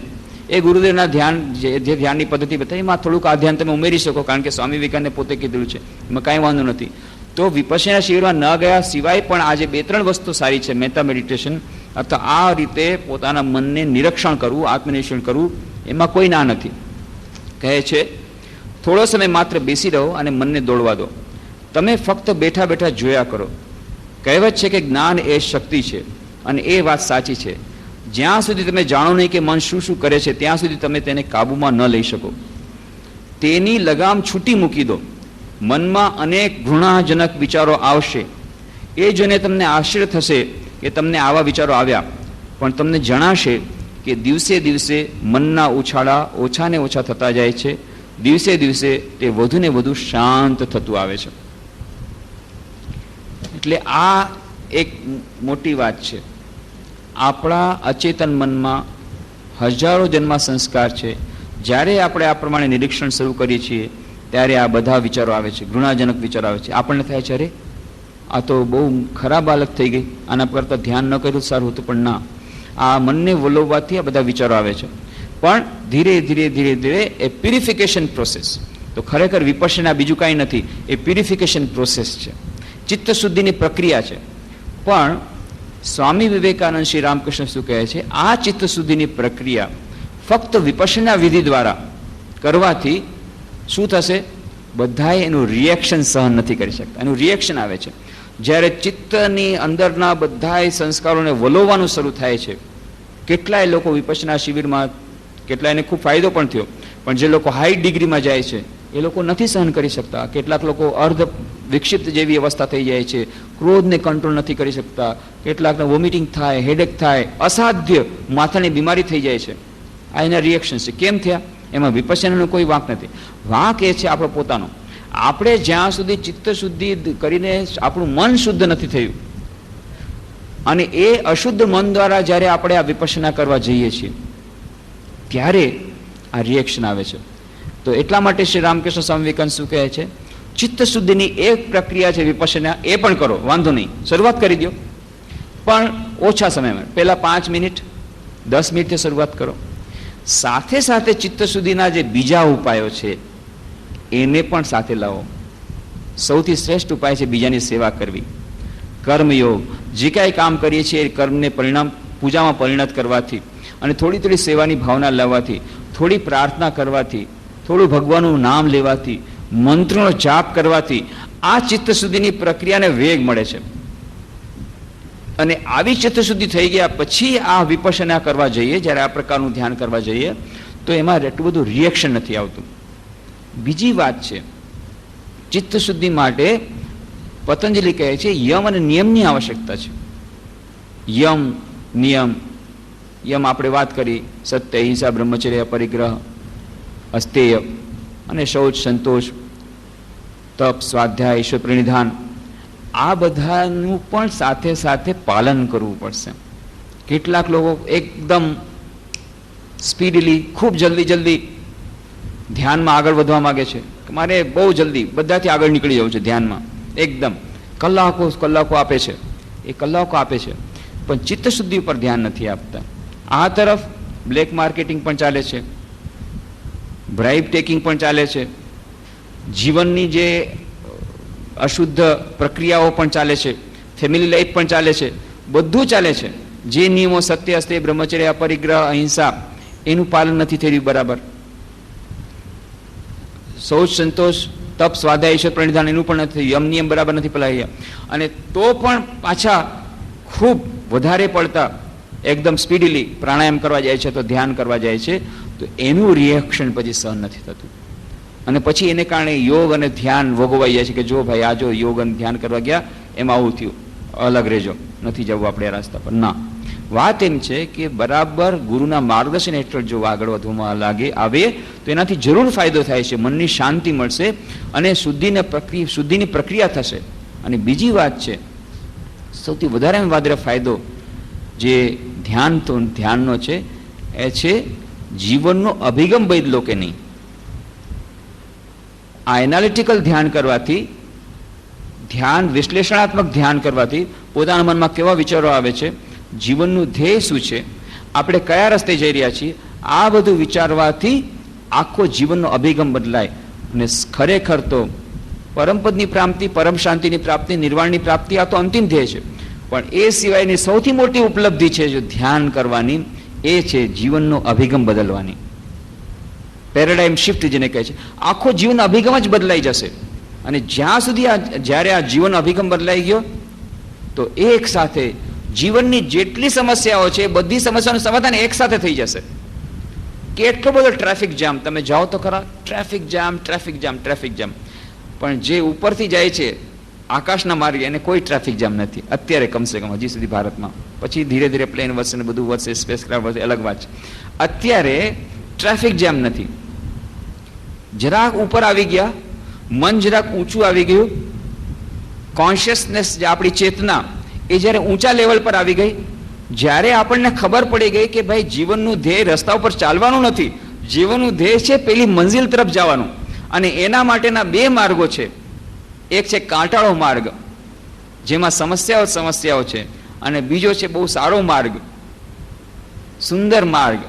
એ ગુરુદેવના ધ્યાન જે ધ્યાનની પદ્ધતિ બતાવી, એમાં થોડુંક આ ધ્યાન તમે ઉમેરી શકો, કારણ કે સ્વામી વિવેકાનંદે પોતે કીધેલું છે, એમાં કાંઈ વાંધો નથી. તો વિપશ્યના શિબિરમાં ન ગયા સિવાય પણ આજે 2-3 વસ્તુ સારી છે, મેટા મેડિટેશન, અથવા આ રીતે પોતાના મનને નિરીક્ષણ કરવું, આત્મનિરીક્ષણ કરવું, એમાં કોઈ ના નથી. કહે છે થોડો સમય માત્ર બેસી રહો અને મનને દોડવા દો. તમે ફક્ત બેઠા બેઠા જોયા કરો. કહેવત છે કે જ્ઞાન એ શક્તિ છે, અને એ વાત સાચી છે. જ્યાં સુધી તમે જાણો નહીં કે મન શું શું કરે છે, ત્યાં સુધી તમે તેને કાબૂમાં ન લઈ શકો. તેની લગામ છૂટી મૂકી દો. મનમાં અનેક ઘૃણાજનક વિચારો આવશે. એ જોઈને તમને આશ્ચર્ય થશે કે તમને આવા વિચારો આવ્યા, પણ તમને જણાશે કે દિવસે દિવસે મનના ઉછાળા ઓછા ને ઓછા થતા જાય છે. દિવસે દિવસે તે વધુ ને વધુ શાંત થતું આવે છે. એટલે આ એક મોટી વાત છે. આપણા અચેતન મનમાં હજારો જન્મા સંસ્કાર છે. જ્યારે આપણે આ પ્રમાણે નિરીક્ષણ શરૂ કરીએ છીએ ત્યારે આ બધા વિચારો આવે છે, ઘૃણાજનક વિચારો આવે છે. આપણને થાય છે અરે આ તો બહુ ખરાબ હાલત થઈ ગઈ, આના કરતાં ધ્યાન ન કર્યું સારું હતું, પણ ના, આ મનને વલોવવાથી આ બધા વિચારો આવે છે. પણ ધીરે ધીરે ધીરે ધીરે એ પ્યુરિફિકેશન પ્રોસેસ. તો ખરેખર વિપશ્યના બીજું કાંઈ નથી, એ પ્યુરિફિકેશન પ્રોસેસ છે, ચિત્ત શુદ્ધિની પ્રક્રિયા છે. પણ સ્વામી વિવેકાનંદ શ્રી રામકૃષ્ણ શું કહે છે, આ ચિત્ત શુદ્ધિની પ્રક્રિયા ફક્ત વિપશ્યના વિધિ દ્વારા કરવાથી શું થશે? બધાએ એનું રિએક્શન સહન નથી કરી શકતા, એનું રિએક્શન આવે છે. જ્યારે ચિત્તની અંદરના બધાય સંસ્કારોને વલોવવાનું શરૂ થાય છે. કેટલાય લોકો વિપશ્યના શિબિરમાં, કેટલાયને ખૂબ ફાયદો પણ થયો, પણ જે લોકો હાઈ ડિગ્રીમાં જાય છે એ લોકો નથી સહન કરી શકતા. કેટલાક લોકો અર્ધ વિક્ષિપ્ત જેવી અવસ્થા થઈ જાય છે, ક્રોધને કંટ્રોલ નથી કરી શકતા, કેટલાકને વોમિટિંગ થાય, હેડેક થાય, અસાધ્ય માથાની બીમારી થઈ જાય છે. આ એના રિએક્શન છે. કેમ થયા? એમાં વિપશ્યનાનો કોઈ વાંક નથી. વાંક એ છે આપણો પોતાનો. આપણે જ્યાં સુધી ચિત્ત શુદ્ધિ કરીને આપણું મન શુદ્ધ નથી થયું, અને એ અશુદ્ધ મન દ્વારા જ્યારે આપણે આ વિપશ્યના કરવા જઈએ છીએ ત્યારે આ રિએક્શન આવે છે. તો એટલા માટે શ્રી રામકૃષ્ણ સ્વામી વિવેકાનંદ શું કહે છે, ચિત્ત શુદ્ધિની એક પ્રક્રિયા છે વિપશ્યના, એ પણ કરો, વાંધો નહીં, શરૂઆત કરી દો, પણ ઓછા સમયમાં. પહેલા 5 મિનિટ 10 મિનિટથી શરૂઆત કરો. સાથે સાથે ચિત્ત શુદ્ધિના જે બીજા ઉપાયો છે એને પણ સાથે લાવો. સૌથી શ્રેષ્ઠ ઉપાય છે બીજાની સેવા કરવી. કર્મયોગ, જે કાંઈ કામ કરીએ છીએ એ કર્મને પૂજામાં પરિણત કરવાથી, અને થોડી થોડી સેવાની ભાવના લાવવાથી, થોડી પ્રાર્થના કરવાથી, થોડું ભગવાનનું નામ લેવાથી, મંત્રનો જાપ કરવાથી આ ચિત્ત શુદ્ધિની પ્રક્રિયાને વેગ મળે છે. અને આવી ચિત્તશુદ્ધિ થઈ ગયા પછી આ વિપશ્યના કરવા જઈએ, જ્યારે આ પ્રકારનું ધ્યાન કરવા જઈએ તો એમાં એટલું બધું રિએક્શન નથી આવતું. બીજી વાત છે, ચિત્તશુદ્ધિ માટે પતંજલિ કહે છે યમ અને નિયમની આવશ્યકતા છે. યમ, નિયમ. યમ આપણે વાત કરી, સત્ય, અહિંસા, બ્રહ્મચર્ય, પરિગ્રહ. અસ્તેય અને શૌચ, સંતોષ, તપ, સ્વાધ્યાય, ઈશ્વર પ્રણિધાન, આ બધાનું પણ સાથે સાથે પાલન કરવું પડશે. કેટલાક લોકો એકદમ સ્પીડલી, ખૂબ જલ્દી ધ્યાનમાં આગળ વધવા માંગે છે કે મારે બહુ જલ્દી બધાથી આગળ નીકળી જવું છે ધ્યાનમાં, એકદમ કલાકો આપે છે, એ કલાકો આપે છે, પણ ચિત્તશુદ્ધિ ઉપર ધ્યાન નથી આપતા. આ તરફ બ્લેક માર્કેટિંગ પણ ચાલે છે, બ્રાઇબ ટેકિંગ પણ ચાલે છે, જીવનની જે અશુદ્ધ પ્રક્રિયાઓ પણ ચાલે છે, ફેમિલી લાઈફ પણ ચાલે છે, બધું ચાલે છે. જે નિયમો સત્ય, અસ્તેય, બ્રહ્મચર્ય, અપરિગ્રહ, અહિંસા, એનું પાલન નથી થઈ રહ્યું બરાબર. શૌચ, સંતોષ, તપ, સ્વાધ્યાય, ઈશ્વર પ્રણિધાન, એનું પણ નથી, યમ નિયમ બરાબર નથી પલાવ્યા. અને તો પણ પાછા ખૂબ વધારે પડતા એકદમ સ્પીડીલી પ્રાણાયામ કરવા જાય છે, તો ધ્યાન કરવા જાય છે, તો એનું રિએક્શન પછી સહન નથી થતું. અને પછી એને કારણે યોગ અને ધ્યાન ભોગવાઈ જાય છે કે જો ભાઈ આ જો યોગ અને ધ્યાન કરવા ગયા એમાં આવું થયું, અલગ રહેજો, નથી જવું આપણે આ રસ્તા પર. ના, વાત એમ છે કે બરાબર ગુરુના માર્ગદર્શન હેઠળ જો આગળ વધવામાં આવે તો એનાથી જરૂર ફાયદો થાય છે, મનની શાંતિ મળશે અને શુદ્ધિની પ્રક્રિયા થશે. અને બીજી વાત છે, સૌથી વધારે ફાયદો જે ધ્યાનનો છે એ છે જીવનનો અભિગમ બદલો કે નહીં. આ એનાલિટિકલ ધ્યાન કરવાથી, ધ્યાન વિશ્લેષણાત્મક ધ્યાન કરવાથી પોતાના મનમાં કેવા વિચારો આવે છે, જીવનનું ધ્યેય શું છે, આપણે કયા રસ્તે જઈ રહ્યા છીએ, આ બધું વિચારવાથી આખો જીવનનો અભિગમ બદલાય. અને ખરેખર તો પરમપદની પ્રાપ્તિ, પરમ શાંતિની પ્રાપ્તિ, નિર્વાણની પ્રાપ્તિ, આ તો અંતિમ ધ્યેય છે. પણ એ સિવાયની સૌથી મોટી ઉપલબ્ધિ છે જો ધ્યાન કરવાની, એ છે જીવનનો અભિગમ બદલવાની. પેરેડાઇમ શિફ્ટ જેને કહે છે, આખો જીવન અભિગમ જ બદલાઈ જશે. અને જ્યાં સુધી જ્યારે આ જીવન અભિગમ બદલાઈ ગયો તો એક સાથે જીવનની જેટલી સમસ્યાઓ છે બધી સમસ્યાઓનું સમાધાન એક સાથે થઈ જશે. કેટલો બધો ટ્રાફિક જામ, તમે જાઓ તો ખરા, ટ્રાફિક જામ, પણ જે ઉપરથી જાય છે આકાશના માર્ગે એને કોઈ ટ્રાફિક જામ નથી અત્યારે, કમસે કમ હજી સુધી ભારતમાં. પછી ધીરે ધીરે પ્લેન વધશે ને બધું વધશે, સ્પેસ ક્રાફ્ટ વધશે, અલગ વાત છે. અત્યારે ટ્રાફિક જામ નથી. જરાક ઉપર આવી ગયા, મન જરાક ઊંચું આવી ગયું, કોન્શિયસનેસ જે આપણી ચેતના એ જ્યારે ઊંચા લેવલ પર આવી ગઈ, જ્યારે આપણને ખબર પડી ગઈ કે ભાઈ જીવનનું ધ્યેય રસ્તા ઉપર ચાલવાનું નથી, જીવનનું ધ્યેય છે પેલી મંજિલ તરફ જવાનું. અને એના માટેના બે માર્ગો છે. એક છે કાંટાળો માર્ગ જેમાં સમસ્યાઓ છે, અને બીજો છે બહુ સારો માર્ગ, સુંદર માર્ગ,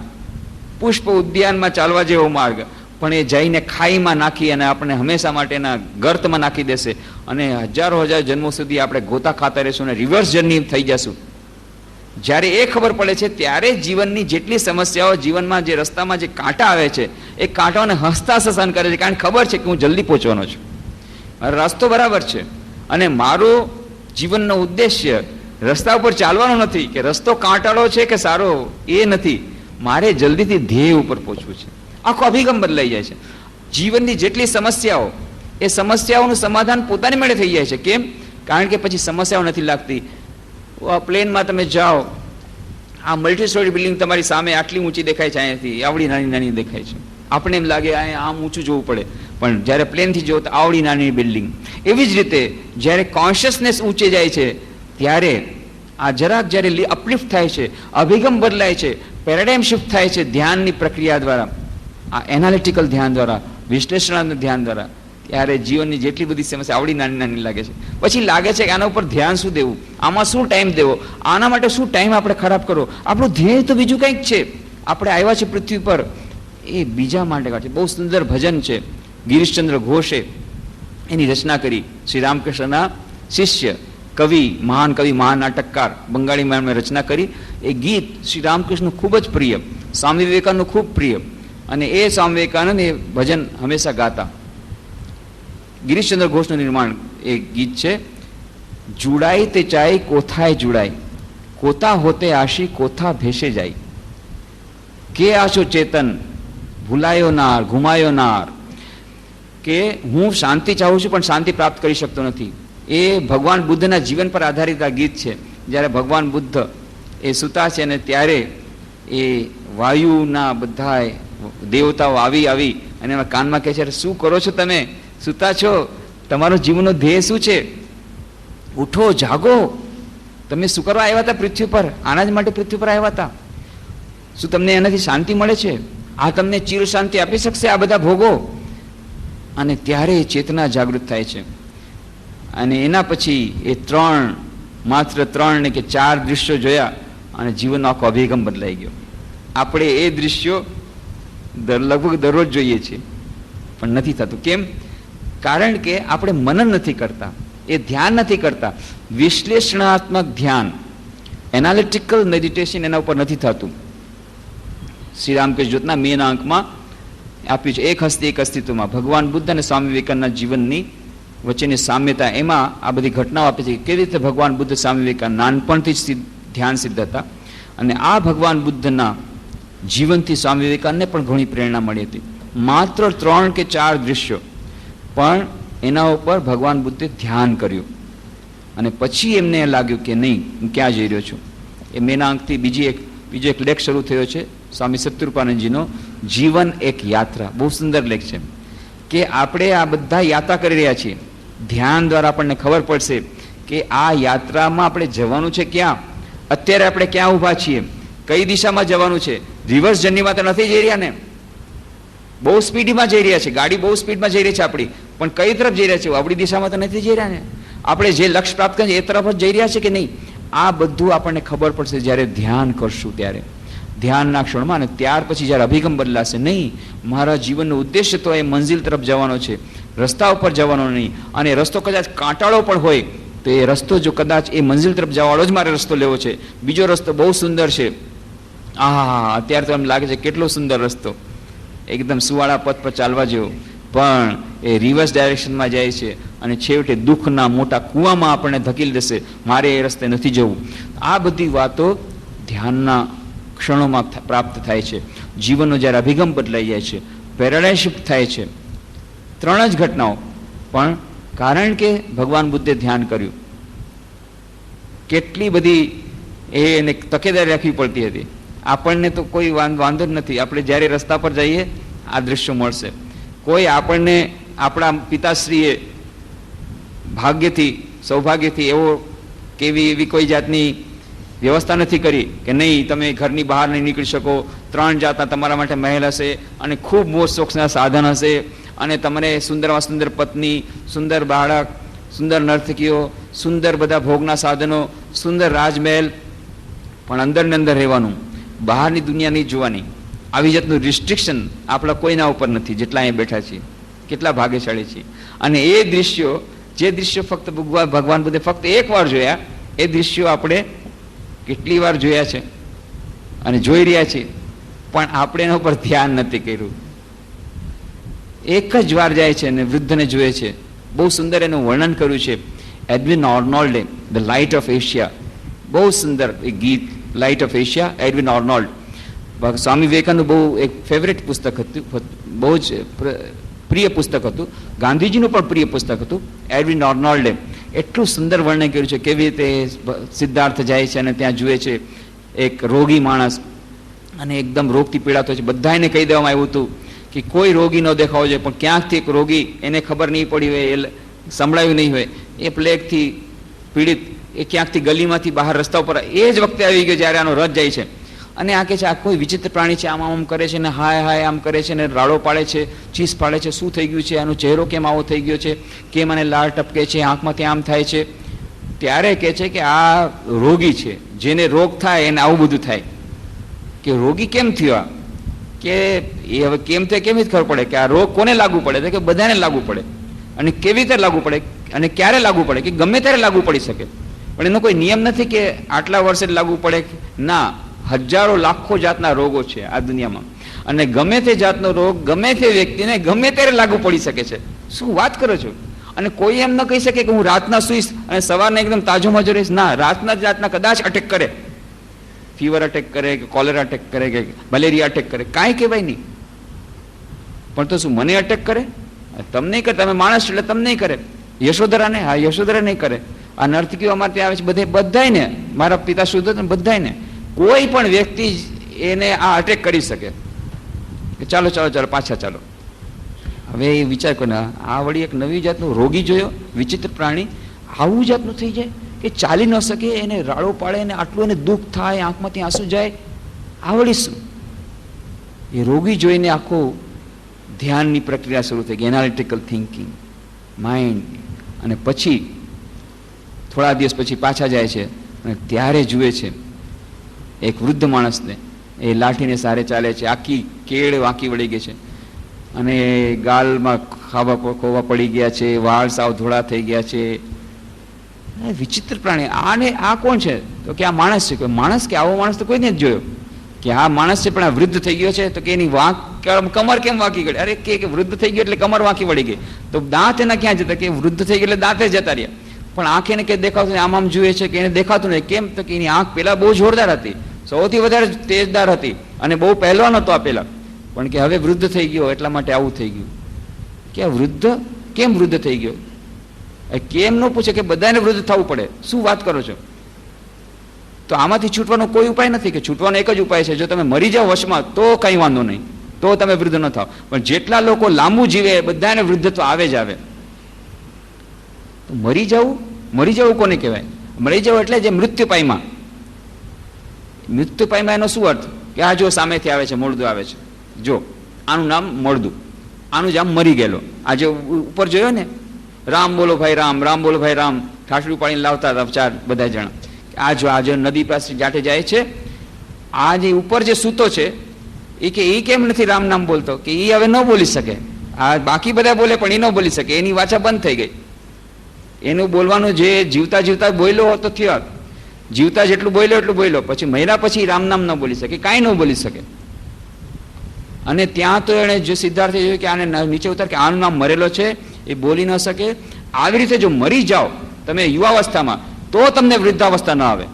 પુષ્પ ઉદ્યાનમાં ચાલવા જેવો માર્ગ. પણ એ જઈને ખાઈમાં નાખી અને આપણે હંમેશા માટેના ગર્તમાં નાખી દેશે અને હજારો જન્મો સુધી આપણે ગોતા ખાતા રહીશું અને રિવર્સ જર્ની થઈ જશું. જ્યારે એ ખબર પડે છે ત્યારે જીવનની જેટલી સમસ્યાઓ, જીવનમાં જે રસ્તામાં જે કાંટા આવે છે એ કાંટાઓને હસતા સહન કરે છે, કારણ કે ખબર છે કે હું જલ્દી પહોંચવાનો છું, રસ્તો બરાબર છે અને મારો જીવનનો ઉદ્દેશ્ય રસ્તા ઉપર ચાલવાનો નથી કે રસ્તો કાંટાળો છે કે સારો, એ નથી, મારે જલ્દીથી ધ્યેય ઉપર પહોંચવું છે. આખો અભિગમ બદલાઈ જાય છે. જીવનની જેટલી સમસ્યાઓ, એ સમસ્યાઓનું સમાધાન પોતાની મેળે થઈ જાય છે. કેમ? કારણ કે પછી સમસ્યાઓ નથી લાગતી. પ્લેનમાં તમે જાઓ, આ મલ્ટી સ્ટોરી બિલ્ડિંગ તમારી સામે આટલી ઊંચી દેખાય છે, અહીંયાથી આવડી નાની દેખાય છે, આપણે એમ લાગે અહીંયા આમ ઊંચું જોવું પડે, પણ જ્યારે પ્લેનથી જોવો તો આવડી નાની બિલ્ડિંગ. એવી જ રીતે જ્યારે કોન્શિયસનેસ ઊંચે જાય છે ત્યારે આ જ્યારે અપલિફ્ટ થાય છે, અભિગમ બદલાય છે, પેરાડાઇમ શિફ્ટ થાય છે ધ્યાનની પ્રક્રિયા દ્વારા, આ એનાલિટિકલ ધ્યાન દ્વારા, વિશ્લેષણાત્મક ધ્યાન દ્વારા, ત્યારે જીવનની જેટલી બધી સમસ્યા આવડી નાની લાગે છે. પછી લાગે છે કે આના ઉપર ધ્યાન શું દેવું, આમાં શું ટાઈમ દેવો, આના માટે શું ટાઈમ આપણે ખરાબ કરવો, આપણું ધ્યેય તો બીજું કંઈક છે, આપણે આવ્યા છે પૃથ્વી પર એ બીજા માટે છે. બહુ સુંદર ભજન છે, ગિરીશચંદ્ર ઘોષે એની રચના કરી, શ્રી રામકૃષ્ણના શિષ્ય, મહાન કવિ, મહાન નાટકકાર, બંગાળીમાં એમણે રચના કરી. એ ગીત શ્રી રામકૃષ્ણ ખૂબ જ પ્રિય, સ્વામી વિવેકાનંદ ખૂબ પ્રિય, અને એ સ્વામી વિવેકાનંદ એ ભજન હંમેશા ગાતા. ગિરીશચંદ્ર ઘોષનું નિર્માણ એ ગીત છે. જુડાઈ તે ચાય કોથાય જુડાઈ, કોતા હોતે આશી કોથા ભેસે જાય, કે આશો ચેતન ભૂલાયો નાર ઘુમાયો નાર. કે હું શાંતિ ચાહું છું પણ શાંતિ પ્રાપ્ત કરી શકતો નથી. એ ભગવાન બુદ્ધના જીવન પર આધારિત આ ગીત છે. જ્યારે ભગવાન બુદ્ધ એ સૂતા છે અને ત્યારે એ વાયુના બધા દેવતાઓ આવી અને એમાં કાનમાં કહે છે, અરે શું કરો છો તમે, સૂતા છો, તમારો જીવનનો ધ્યેય શું છે, ઉઠો, જાગો, તમે શું કરવા આવ્યા હતા પૃથ્વી પર, આના જ માટે પૃથ્વી પર આવ્યા હતા, શું તમને એનાથી શાંતિ મળે છે, આ તમને ચિર શાંતિ આપી શકશે આ બધા ભોગો? અને ત્યારે એ ચેતના જાગૃત થાય છે. અને એના પછી એ માત્ર 3 ને કે 4 દૃશ્યો જોયા અને જીવનનો આખો અભિગમ બદલાઈ ગયો. આપણે એ દૃશ્યો લગભગ દરરોજ જોઈએ છીએ, પણ નથી થતું. કેમ? કારણ કે આપણે મનન નથી કરતા, એ ધ્યાન નથી કરતા. વિશ્લેષણાત્મક ધ્યાન, એનાલિટિકલ મેડિટેશન એના ઉપર નથી થતું. શ્રી રામકૃષ્ણ જ્યોતના મેન અંકમાં આપ્યું છે, એક હસ્તી એક અસ્તિત્વમાં ભગવાન બુદ્ધ અને સ્વામી વિવેકાનંદના જીવનની વચ્ચેની સામ્યતા. એમાં આ બધી ઘટનાઓ આપે છે કે કેવી રીતે ભગવાન બુદ્ધ, સ્વામી વિવેકાનંદ નાનપણથી જ ધ્યાન સિદ્ધ હતા. અને આ ભગવાન બુદ્ધના જીવનથી સ્વામી વિવેકાનંદને પણ ઘણી પ્રેરણા મળી હતી. માત્ર 3 કે 4 દૃશ્યો, પણ એના ઉપર ભગવાન બુદ્ધે ધ્યાન કર્યું. અને પછી એમને લાગ્યું કે નહીં, હું ક્યાં જઈ રહ્યો છું. એ મેના અંકથી બીજો એક લેખ શરૂ થયો છે, સ્વામી સત્યરૂપાનંદજીનો જીવન એક યાત્રા. બહુ સુંદર લેખ છે કે આપણે આ બધા યાત્રા કરી રહ્યા છીએ. ધ્યાન દ્વારા આપણને ખબર પડશે કે આ યાત્રામાં આપણે જવાનું છે ક્યાં, અત્યારે આપણે ક્યાં ઊભા છીએ, કઈ દિશામાં જવાનું છે. રિવર્સ જર્નીમાં તો નથી જઈ રહ્યા ને, બહુ સ્પીડમાં જઈ રહ્યા છે, ગાડી બહુ સ્પીડમાં જઈ રહી છે આપણી, પણ કઈ તરફ જઈ રહ્યા છે? આપણી દિશામાં તો નથી જઈ રહ્યા ને. આપણે જે લક્ષ્ય પ્રાપ્ત કરીએ એ તરફ જ જઈ રહ્યા છે કે નહીં, આ બધું આપણને ખબર પડશે જ્યારે ધ્યાન કરશું ત્યારે, ધ્યાનના ક્ષણમાં. અને ત્યાર પછી જ્યારે અભિગમ બદલાશે, નહીં મારા જીવનનો ઉદ્દેશ્ય તો એ મંજિલ તરફ જવાનો છે, રસ્તા ઉપર જવાનો નહીં. અને રસ્તો કદાચ કાંટાળો પણ હોય તો એ રસ્તો જો કદાચ એ મંજિલ તરફ જવાળો જ મારે રસ્તો લેવો છે, બીજો રસ્તો બહુ સુંદર છે, અત્યારે તો એમ લાગે છે કેટલો સુંદર રસ્તો, એકદમ સુવાળા પથ પર ચાલવા જેવો, પણ એ રિવર્સ ડાયરેક્શનમાં જાય છે અને છેવટે દુઃખના મોટા કૂવામાં આપણને ધકેલી દેશે. મારે એ રસ્તે નથી જવું. આ બધી વાતો ધ્યાનના ક્ષણોમાં પ્રાપ્ત થાય છે. જીવનનો જ્યારે અભિગમ બદલાઈ જાય છે, પેરાડાઇમ શિફ્ટ થાય છે. 3 જ ઘટનાઓ, પણ કારણ કે ભગવાન બુદ્ધે ધ્યાન કર્યું. કેટલી બધી એને તકેદારી રાખવી પડતી હતી. આપણને તો કોઈ વાંધો જ નથી, આપણે જ્યારે રસ્તા પર જઈએ આ દૃશ્યો મળશે. કોઈ આપણને આપણા પિતાશ્રીએ ભાગ્યથી, સૌભાગ્યથી એવી કોઈ જાતની વ્યવસ્થા નથી કરી કે નહીં તમે ઘરની બહાર નહીં નીકળી શકો, 3 જાતના તમારા માટે મહેલ હશે અને ખૂબ મોજ શોખના સાધન હશે અને તમને સુંદરમાં સુંદર પત્ની, સુંદર બાળક, સુંદર નર્તકીઓ, સુંદર બધા ભોગના સાધનો, સુંદર રાજમહેલ, પણ અંદર ને અંદર રહેવાનું, બહારની દુનિયા નહીં જોવાની. આવી જાતનું રિસ્ટ્રિક્શન આપણા કોઈના ઉપર નથી જેટલા અહીંયા બેઠા છીએ. કેટલા ભાગ્યશાળી છીએ. અને એ દૃશ્યો, જે દૃશ્યો ફક્ત ભગવાન બુદ્ધે ફક્ત એક વાર જોયા, એ દૃશ્યો આપણે કેટલી વાર જોયા છે અને જોઈ રહ્યા છીએ, પણ આપણે એના ઉપર ધ્યાન નથી કર્યું. એક જ વાર જાય છે અને વૃદ્ધને જોઈએ છે. બહુ સુંદર એનું વર્ણન કર્યું છે એડવિન આર્નોલ્ડે, ધ લાઇટ ઓફ એશિયા. બહુ સુંદર એક ગીત, light of Asia, Edwin Arnold. Swami વિવેકાનંદનું બહુ એક ફેવરેટ પુસ્તક હતું, બહુ જ પ્રિય પુસ્તક હતું. ગાંધીજીનું પણ પ્રિય પુસ્તક હતું. એડવિન આર્નોલ્ડે એટલું સુંદર વર્ણન કર્યું છે કેવી રીતે સિદ્ધાર્થ જાય છે અને ત્યાં જુએ છે એક રોગી માણસ અને એકદમ રોગથી પીડાતો છે. બધાને કહી દેવામાં આવ્યું હતું કે કોઈ રોગી ન દેખાવો જોઈએ, પણ ક્યાંકથી એક રોગી, એને ખબર નહીં પડી હોય, એ સંભળાયું નહીં હોય, એ પ્લેગથી પીડિત એ ક્યાંકથી ગલીમાંથી બહાર રસ્તા ઉપર એ જ વખતે આવી ગયો જ્યારે આનો રથ જાય છે. અને આ કહે છે આ કોઈ વિચિત્ર પ્રાણી છે, આમ આમ કરે છે ને હાય હાય આમ કરે છે ને રાડો પાડે છે, ચીસ પાડે છે, શું થઈ ગયું છે, આનો ચહેરો કેમ આવો થઈ ગયો છે, કેમ મને લાળ ટપકે છે, આંખમાંથી આમ થાય છે. ત્યારે કહે છે કે આ રોગી છે, જેને રોગ થાય એને આવું બધું થાય. કે રોગી કેમ થયો, કે એ હવે કેમ થાય કેવી રીતે ખબર પડે કે આ રોગ કોને લાગુ પડે, કે બધાને લાગુ પડે. અને કેવી રીતે લાગુ પડે અને ક્યારે લાગુ પડે, કે ગમે ત્યારે લાગુ પડી શકે, પણ એનો કોઈ નિયમ નથી કે આટલા વર્ષે જ લાગુ પડે. ના, હજારો લાખો જાતના રોગો છે આ દુનિયામાં અને ગમે તે જાતનો રોગ ગમે તે વ્યક્તિને ગમે ત્યારે લાગુ પડી શકે છે. શું વાત કરો છો? અને કોઈ એમ ન કહી શકે કે હું રાતના સુઈશ અને સવારને એકદમ તાજો માજો રહીશ. ના, રાતના કદાચ અટેક કરે, ફીવર અટેક કરે કે કોલેરા અટેક કરે કે મલેરિયા અટેક કરે, કાંઈ કહેવાય નહીં. પણ તો શું મને અટેક કરે? તમને કરે, તમે માણસ એટલે તમને નહીં કરે. યશોધરાને, હા યશોધરા નહીં કરે. આ નર્તકીઓ અમારે ત્યાં આવે છે બધાયને, મારા પિતા શુદ્ધ બધાયને, કોઈ પણ વ્યક્તિ એને આ અટેક કરી શકે કે ચાલો ચાલો ચાલો પાછા ચાલો. હવે એ વિચાર કરો, આ વળી એક નવી જાતનો રોગી જોયો, વિચિત્ર પ્રાણી, આવું જાતનું થઈ જાય કે ચાલી ન શકે, એને રાડો પાડે ને આટલું એને દુઃખ થાય, આંખમાંથી આંસુ જાય, આ વળી શું? એ રોગી જોઈને આખું ધ્યાનની પ્રક્રિયા શરૂ થઈ ગઈ, એનાલિટિકલ થિંકિંગ, માઇન્ડ. અને પછી થોડા દિવસ પછી પાછા જાય છે અને ત્યારે જુએ છે એક વૃદ્ધ માણસને, એ લાઠીને સારે ચાલે છે, આખી કેળ વાંકી વળી ગઈ છે અને ગાલમાં ખોવા પડી ગયા છે, વાળ સાવ ધોળા થઈ ગયા છે. વિચિત્ર પ્રાણી. આને આ કોણ છે? તો કે આ માણસ છે. માણસ? કે આવો માણસ તો કોઈને જ જોયો. કે આ માણસ છે પણ આ વૃદ્ધ થઈ ગયો છે. તો કે એની કમર કેમ વાંકી ગઈ? અરે કે વૃદ્ધ થઈ ગયો એટલે કમર વાંકી વળી ગઈ. તો દાંત એના ક્યાં જતા? કે વૃદ્ધ થઈ ગયો એટલે દાંતે જતા રહ્યા. પણ આંખ એને કે દેખાતું આમ આમ જુએ છે કે એને દેખાતું નહીં. કેમ? તો કે એની આંખ પેલા બહુ જોરદાર હતી, સૌથી વધારે તેજદાર હતી અને બહુ પહેલવાન હતો આ પેલા, પણ કે હવે વૃદ્ધ થઈ ગયો એટલા માટે આવું થઈ ગયું. કે આ વૃદ્ધ કેમ વૃદ્ધ થઈ ગયો? કેમ ન પૂછે કે બધાને વૃદ્ધ થવું પડે, શું વાત કરો છો? તો આમાંથી છૂટવાનો કોઈ ઉપાય નથી. કે છૂટવાનો એક જ ઉપાય છે, જો તમે મરી જાઓ વશમાં તો કંઈ વાંધો નહીં, તો તમે વૃદ્ધ ન થાવ. પણ જેટલા લોકો લાંબુ જીવે બધાને વૃદ્ધત્વ આવે જ આવે. તો મરી જવું કોને કહેવાય? મરી જવું એટલે જે મૃત્યુ પામ્યા. મૃત્યુ પામ્યા એનો શું અર્થ? કે આ જો સામેથી આવે છે, મોડદું આવે છે, જો આનું નામ મોડદું, આનું જ આમ મરી ગયેલો. આ જે ઉપર જોયો ને, રામ બોલો ભાઈ રામ, રામ બોલો ભાઈ રામ, ઠાસડું પાડીને લાવતા હતા ચાર બધા જણા. આ જો નદી પાસે જાટે જાય છે, આ જે ઉપર જે સૂતો છે એ કે એ કેમ નથી રામ નામ બોલતો? કે એ હવે ન બોલી શકે. આ બાકી બધા બોલે પણ એ ન બોલી શકે, એની વાચા બંધ થઈ ગઈ. એનું બોલવાનું જે જીવતા જીવતા બોલ્યો તો થયો, જીવતા જેટલું બોલ્યો એટલું બોલ્યો, પછી મહિના પછી રામ નામ ન બોલી શકે, કાંઈ ન બોલી શકે. અને ત્યાં તો એણે જે સિદ્ધાર્થે જોયું કે આને નીચે ઉતાર, કે આનું નામ મરેલો છે, એ બોલી ન શકે. આવી રીતે જો મરી જાઓ તમે યુવાવસ્થામાં તો તમને વૃદ્ધાવસ્થા ન આવે.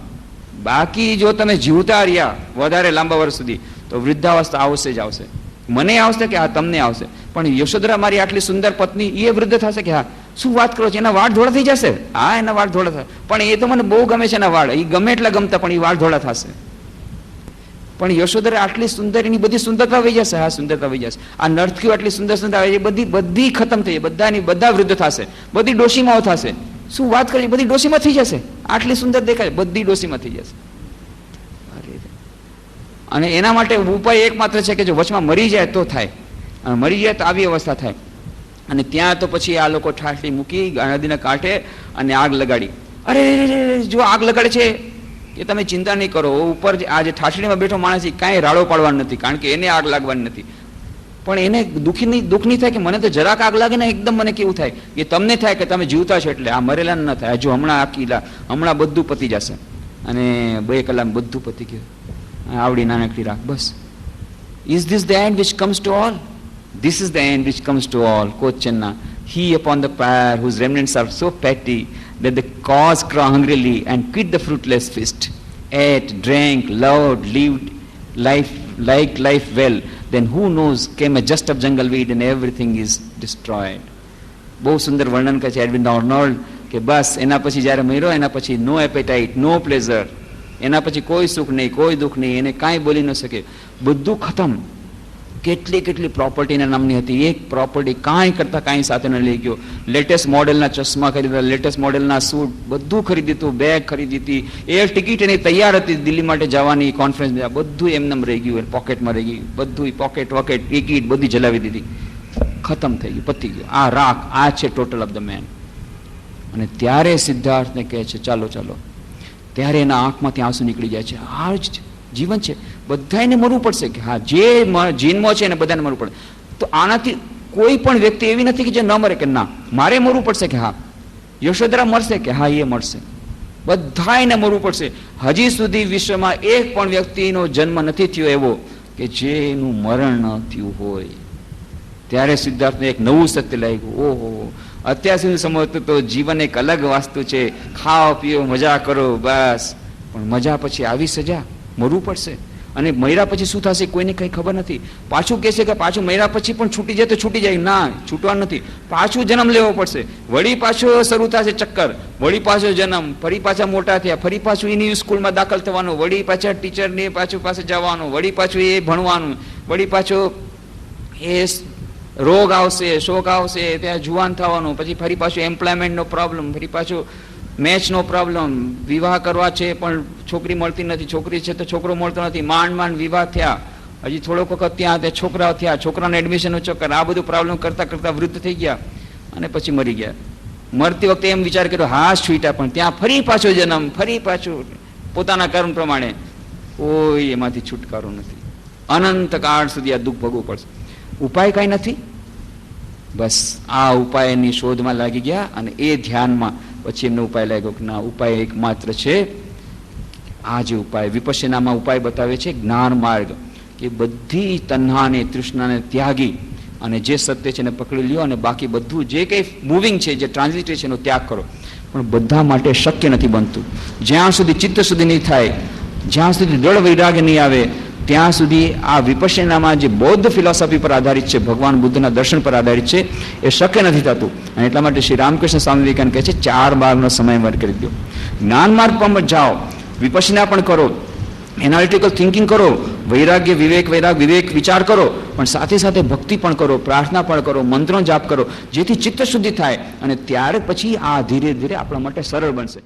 બાકી જો તમે જીવતા રહ્યા વધારે લાંબા વર્ષ સુધી તો વૃદ્ધાવસ્થા આવશે જ આવશે. મને આવશે કે હા તમને આવશે. પણ યશોધરા મારી આટલી સુંદર પત્ની એ વૃદ્ધ થશે કે હા શું વાત કરો છો? એના વાળ ધોળા થઈ જશે. હા એના વાળ ધોળા થશે, પણ એ તો મને બહુ ગમે છે એના વાળ, એ ગમે એટલા ગમતા પણ એ વાળ ધોળા થશે. પણ યશોધરા આટલી સુંદર, એની બધી સુંદરતા વહી જશે. હા સુંદરતા વહી જશે. આ નર્તકીઓ આટલી સુંદર સુંદર આવે, બધી ખતમ થઈ જાય, બધા વૃદ્ધ થશે, બધી ડોશીમાઓ થશે. શું વાત કરી? બધી ડોશીમાં થઈ જશે. આટલી સુંદર દેખાય, બધી ડોશીમાં થઈ જશે. અને એના માટે ઉપાય એકમાત્ર છે કે જો વચમાં મરી જાય તો થાય, અને મરી જાય તો આવી અવસ્થા થાય. અને ત્યાં તો પછી આ લોકો ઠાઠી મૂકી નદીના કાંઠે અને આગ લગાડી. અરે જો આગ લગાડે છે કે તમે ચિંતા નહીં કરો, ઉપર આ જે ઠાઠડીમાં બેઠો માણસ કાંઈ રાડો પાડવાનો નથી, કારણ કે એને આગ લાગવાની નથી. પણ એને દુઃખ નહીં થાય કે મને તો જરાક આગ લાગે ને એકદમ મને કેવું થાય કે તમને થાય કે તમે જીવતા છો એટલે, આ મરેલા ન થાય. હજુ હમણાં બધું પતી જશે. અને 2 કલાક બધું પતી ગયું. આવડી નાનકડી રાખ બસ. Is this the end which comes to all? This is the end which comes to all. Quoth Channa, he upon the pyre whose remnants are so petty that the cause craw hungrily and quit the fruitless feast, ate, drank, loved, lived life, liked life well. Then who knows came a just of jungle weed and everything is destroyed. બહુ સુંદર વર્ણન કરે છે Edwin Arnold કે બસ એના પછી જ્યારે મર્યો એના પછી નો એપેટાઇટ, નો પ્લેઝર, એના પછી કોઈ સુખ નહીં, કોઈ દુઃખ નહીં, એને કાંઈ બોલી ન શકે, બધું ખતમ. કેટલી પ્રોપર્ટીના નામની હતી, એક પ્રોપર્ટી કાંઈ કરતા કાંઈ સાથે ન લઈ ગયો. લેટેસ્ટ મોડેલના ચશ્મા ખરીદ્યા, લેટેસ્ટ મોડેલના સૂટ, બધું ખરીદી દીધું, બેગ ખરીદી હતી, એર ટિકિટ એની તૈયાર હતી દિલ્હી માટે જવાની કોન્ફરન્સ, બધું એમનેમ રહી ગયું, પોકેટમાં રહી ગયું, બધું પોકેટ વોકેટ ટિકિટ બધી જલાવી દીધી, ખતમ થઈ ગયું, પતી ગયું. આ રાખ, આ છે ટોટલ ઓફ ધ મેન. અને ત્યારે સિદ્ધાર્થને કહે છે ચાલો ચાલો, ત્યારે એના આંખમાંથી આંસુ નીકળી જાય છે. આ જ જીવન છે, બધાને મરવું પડશે. કે હા જે જીનમાં છે એને બધાને મરવું પડે. તો આનાથી કોઈ પણ વ્યક્તિ એવી નથી કે જે ન મરે, કે ના મારે મરવું પડશે. કે હા યશોધરા મરશે, કે હા એ મરશે, બધાને મરવું પડશે. હજી સુધી વિશ્વમાં એક પણ વ્યક્તિનો જન્મ નથી થયો એવો કે જેનું મરણ ન થયું હોય. ત્યારે સિદ્ધાર્થને એક નવું સત્ય લાગ્યું. ઓહો, અત્યાર સુધી સમજતો તો જીવન એક અલગ વાસ્તુ છે, ખાઓ પીઓ મજા કરો બસ, પણ મજા પછી આવી સજા, મરવું પડશે. અને મર્યા પછી શું થશે કોઈને કંઈ ખબર નથી. પાછું કહે છે કે પાછું મર્યા પછી પણ છૂટી જાય તો છૂટી જાય, ના છૂટવાનું નથી, પાછું જન્મ લેવો પડશે. વળી પાછો શરૂ થશે ચક્કર, વળી પાછો જન્મ, ફરી પાછા મોટા થયા, ફરી પાછું એની સ્કૂલમાં દાખલ થવાનું, વળી પાછા ટીચરની પાછું પાસે જવાનું, વળી પાછું એ ભણવાનું, વળી પાછો એ રોગ આવશે, શોક આવશે, ત્યાં જુવાન થવાનું, પછી ફરી પાછું એમ્પ્લોયમેન્ટનો પ્રોબ્લેમ, ફરી પાછું મેચનો પ્રોબ્લેમ, વિવાહ કરવા છે પણ છોકરી મળતી નથી, છોકરી છે તો છોકરો મળતો નથી, માંડ વિવાહ થયા, હજી થોડોક વખત ત્યાં છોકરાઓ થયા, છોકરાને એડમિશનનો ચક્કર, આ બધું પ્રોબ્લેમ કરતાં કરતાં વૃદ્ધ થઈ ગયા અને પછી મરી ગયા. મરતી વખતે એમ વિચાર કર્યો હાશ છૂટ્યા, પણ ત્યાં ફરી પાછો જન્મ, ફરી પાછું પોતાના કર્મ પ્રમાણે, કોઈ એમાંથી છુટકારો નથી. અનંત કાળ સુધી આ દુઃખ ભોગવવું પડશે. ઉપાય કાંઈ નથી. બસ આ ઉપાયની શોધમાં લાગી ગયા અને એ ધ્યાનમાં પછી એમનો ઉપાય લાગ્યો કે ના, ઉપાય એકમાત્ર છે. આ જે ઉપાય વિપશ્યનામાં ઉપાય બતાવે છે જ્ઞાન માર્ગ, કે બધી તન્હાને તૃષ્ણાને ત્યાગી અને જે સત્ય છે એને પકડી લ્યો અને બાકી બધું જે કંઈ મૂવિંગ છે, જે ટ્રાન્ઝિટ છે એનો ત્યાગ કરો. પણ બધા માટે શક્ય નથી બનતું. જ્યાં સુધી ચિત્ત સુધી નહીં થાય, જ્યાં સુધી દૃઢ વૈરાગ્ય નહીં આવે, ત્યાં સુધી આ વિપશ્યનામાં જે બૌદ્ધ ફિલોસોફી પર આધારિત છે, ભગવાન બુદ્ધના દર્શન પર આધારિત છે, એ શક્ય નથી થતું. અને એટલા માટે શ્રી રામકૃષ્ણ સ્વામી વિવેકાનંદ કહે છે 4 માર્ગનો સમય કરી દો. જ્ઞાન માર્ગ પર જાઓ, વિપશ્યના પણ કરો, એનાલિટિકલ થિંકિંગ કરો, વૈરાગ્ય વિવેક વિચાર કરો, પણ સાથે સાથે ભક્તિ પણ કરો, પ્રાર્થના પણ કરો, મંત્રો જાપ કરો, જેથી ચિત્ત શુદ્ધિ થાય અને ત્યારે પછી આ ધીરે ધીરે આપણા માટે સરળ બનશે.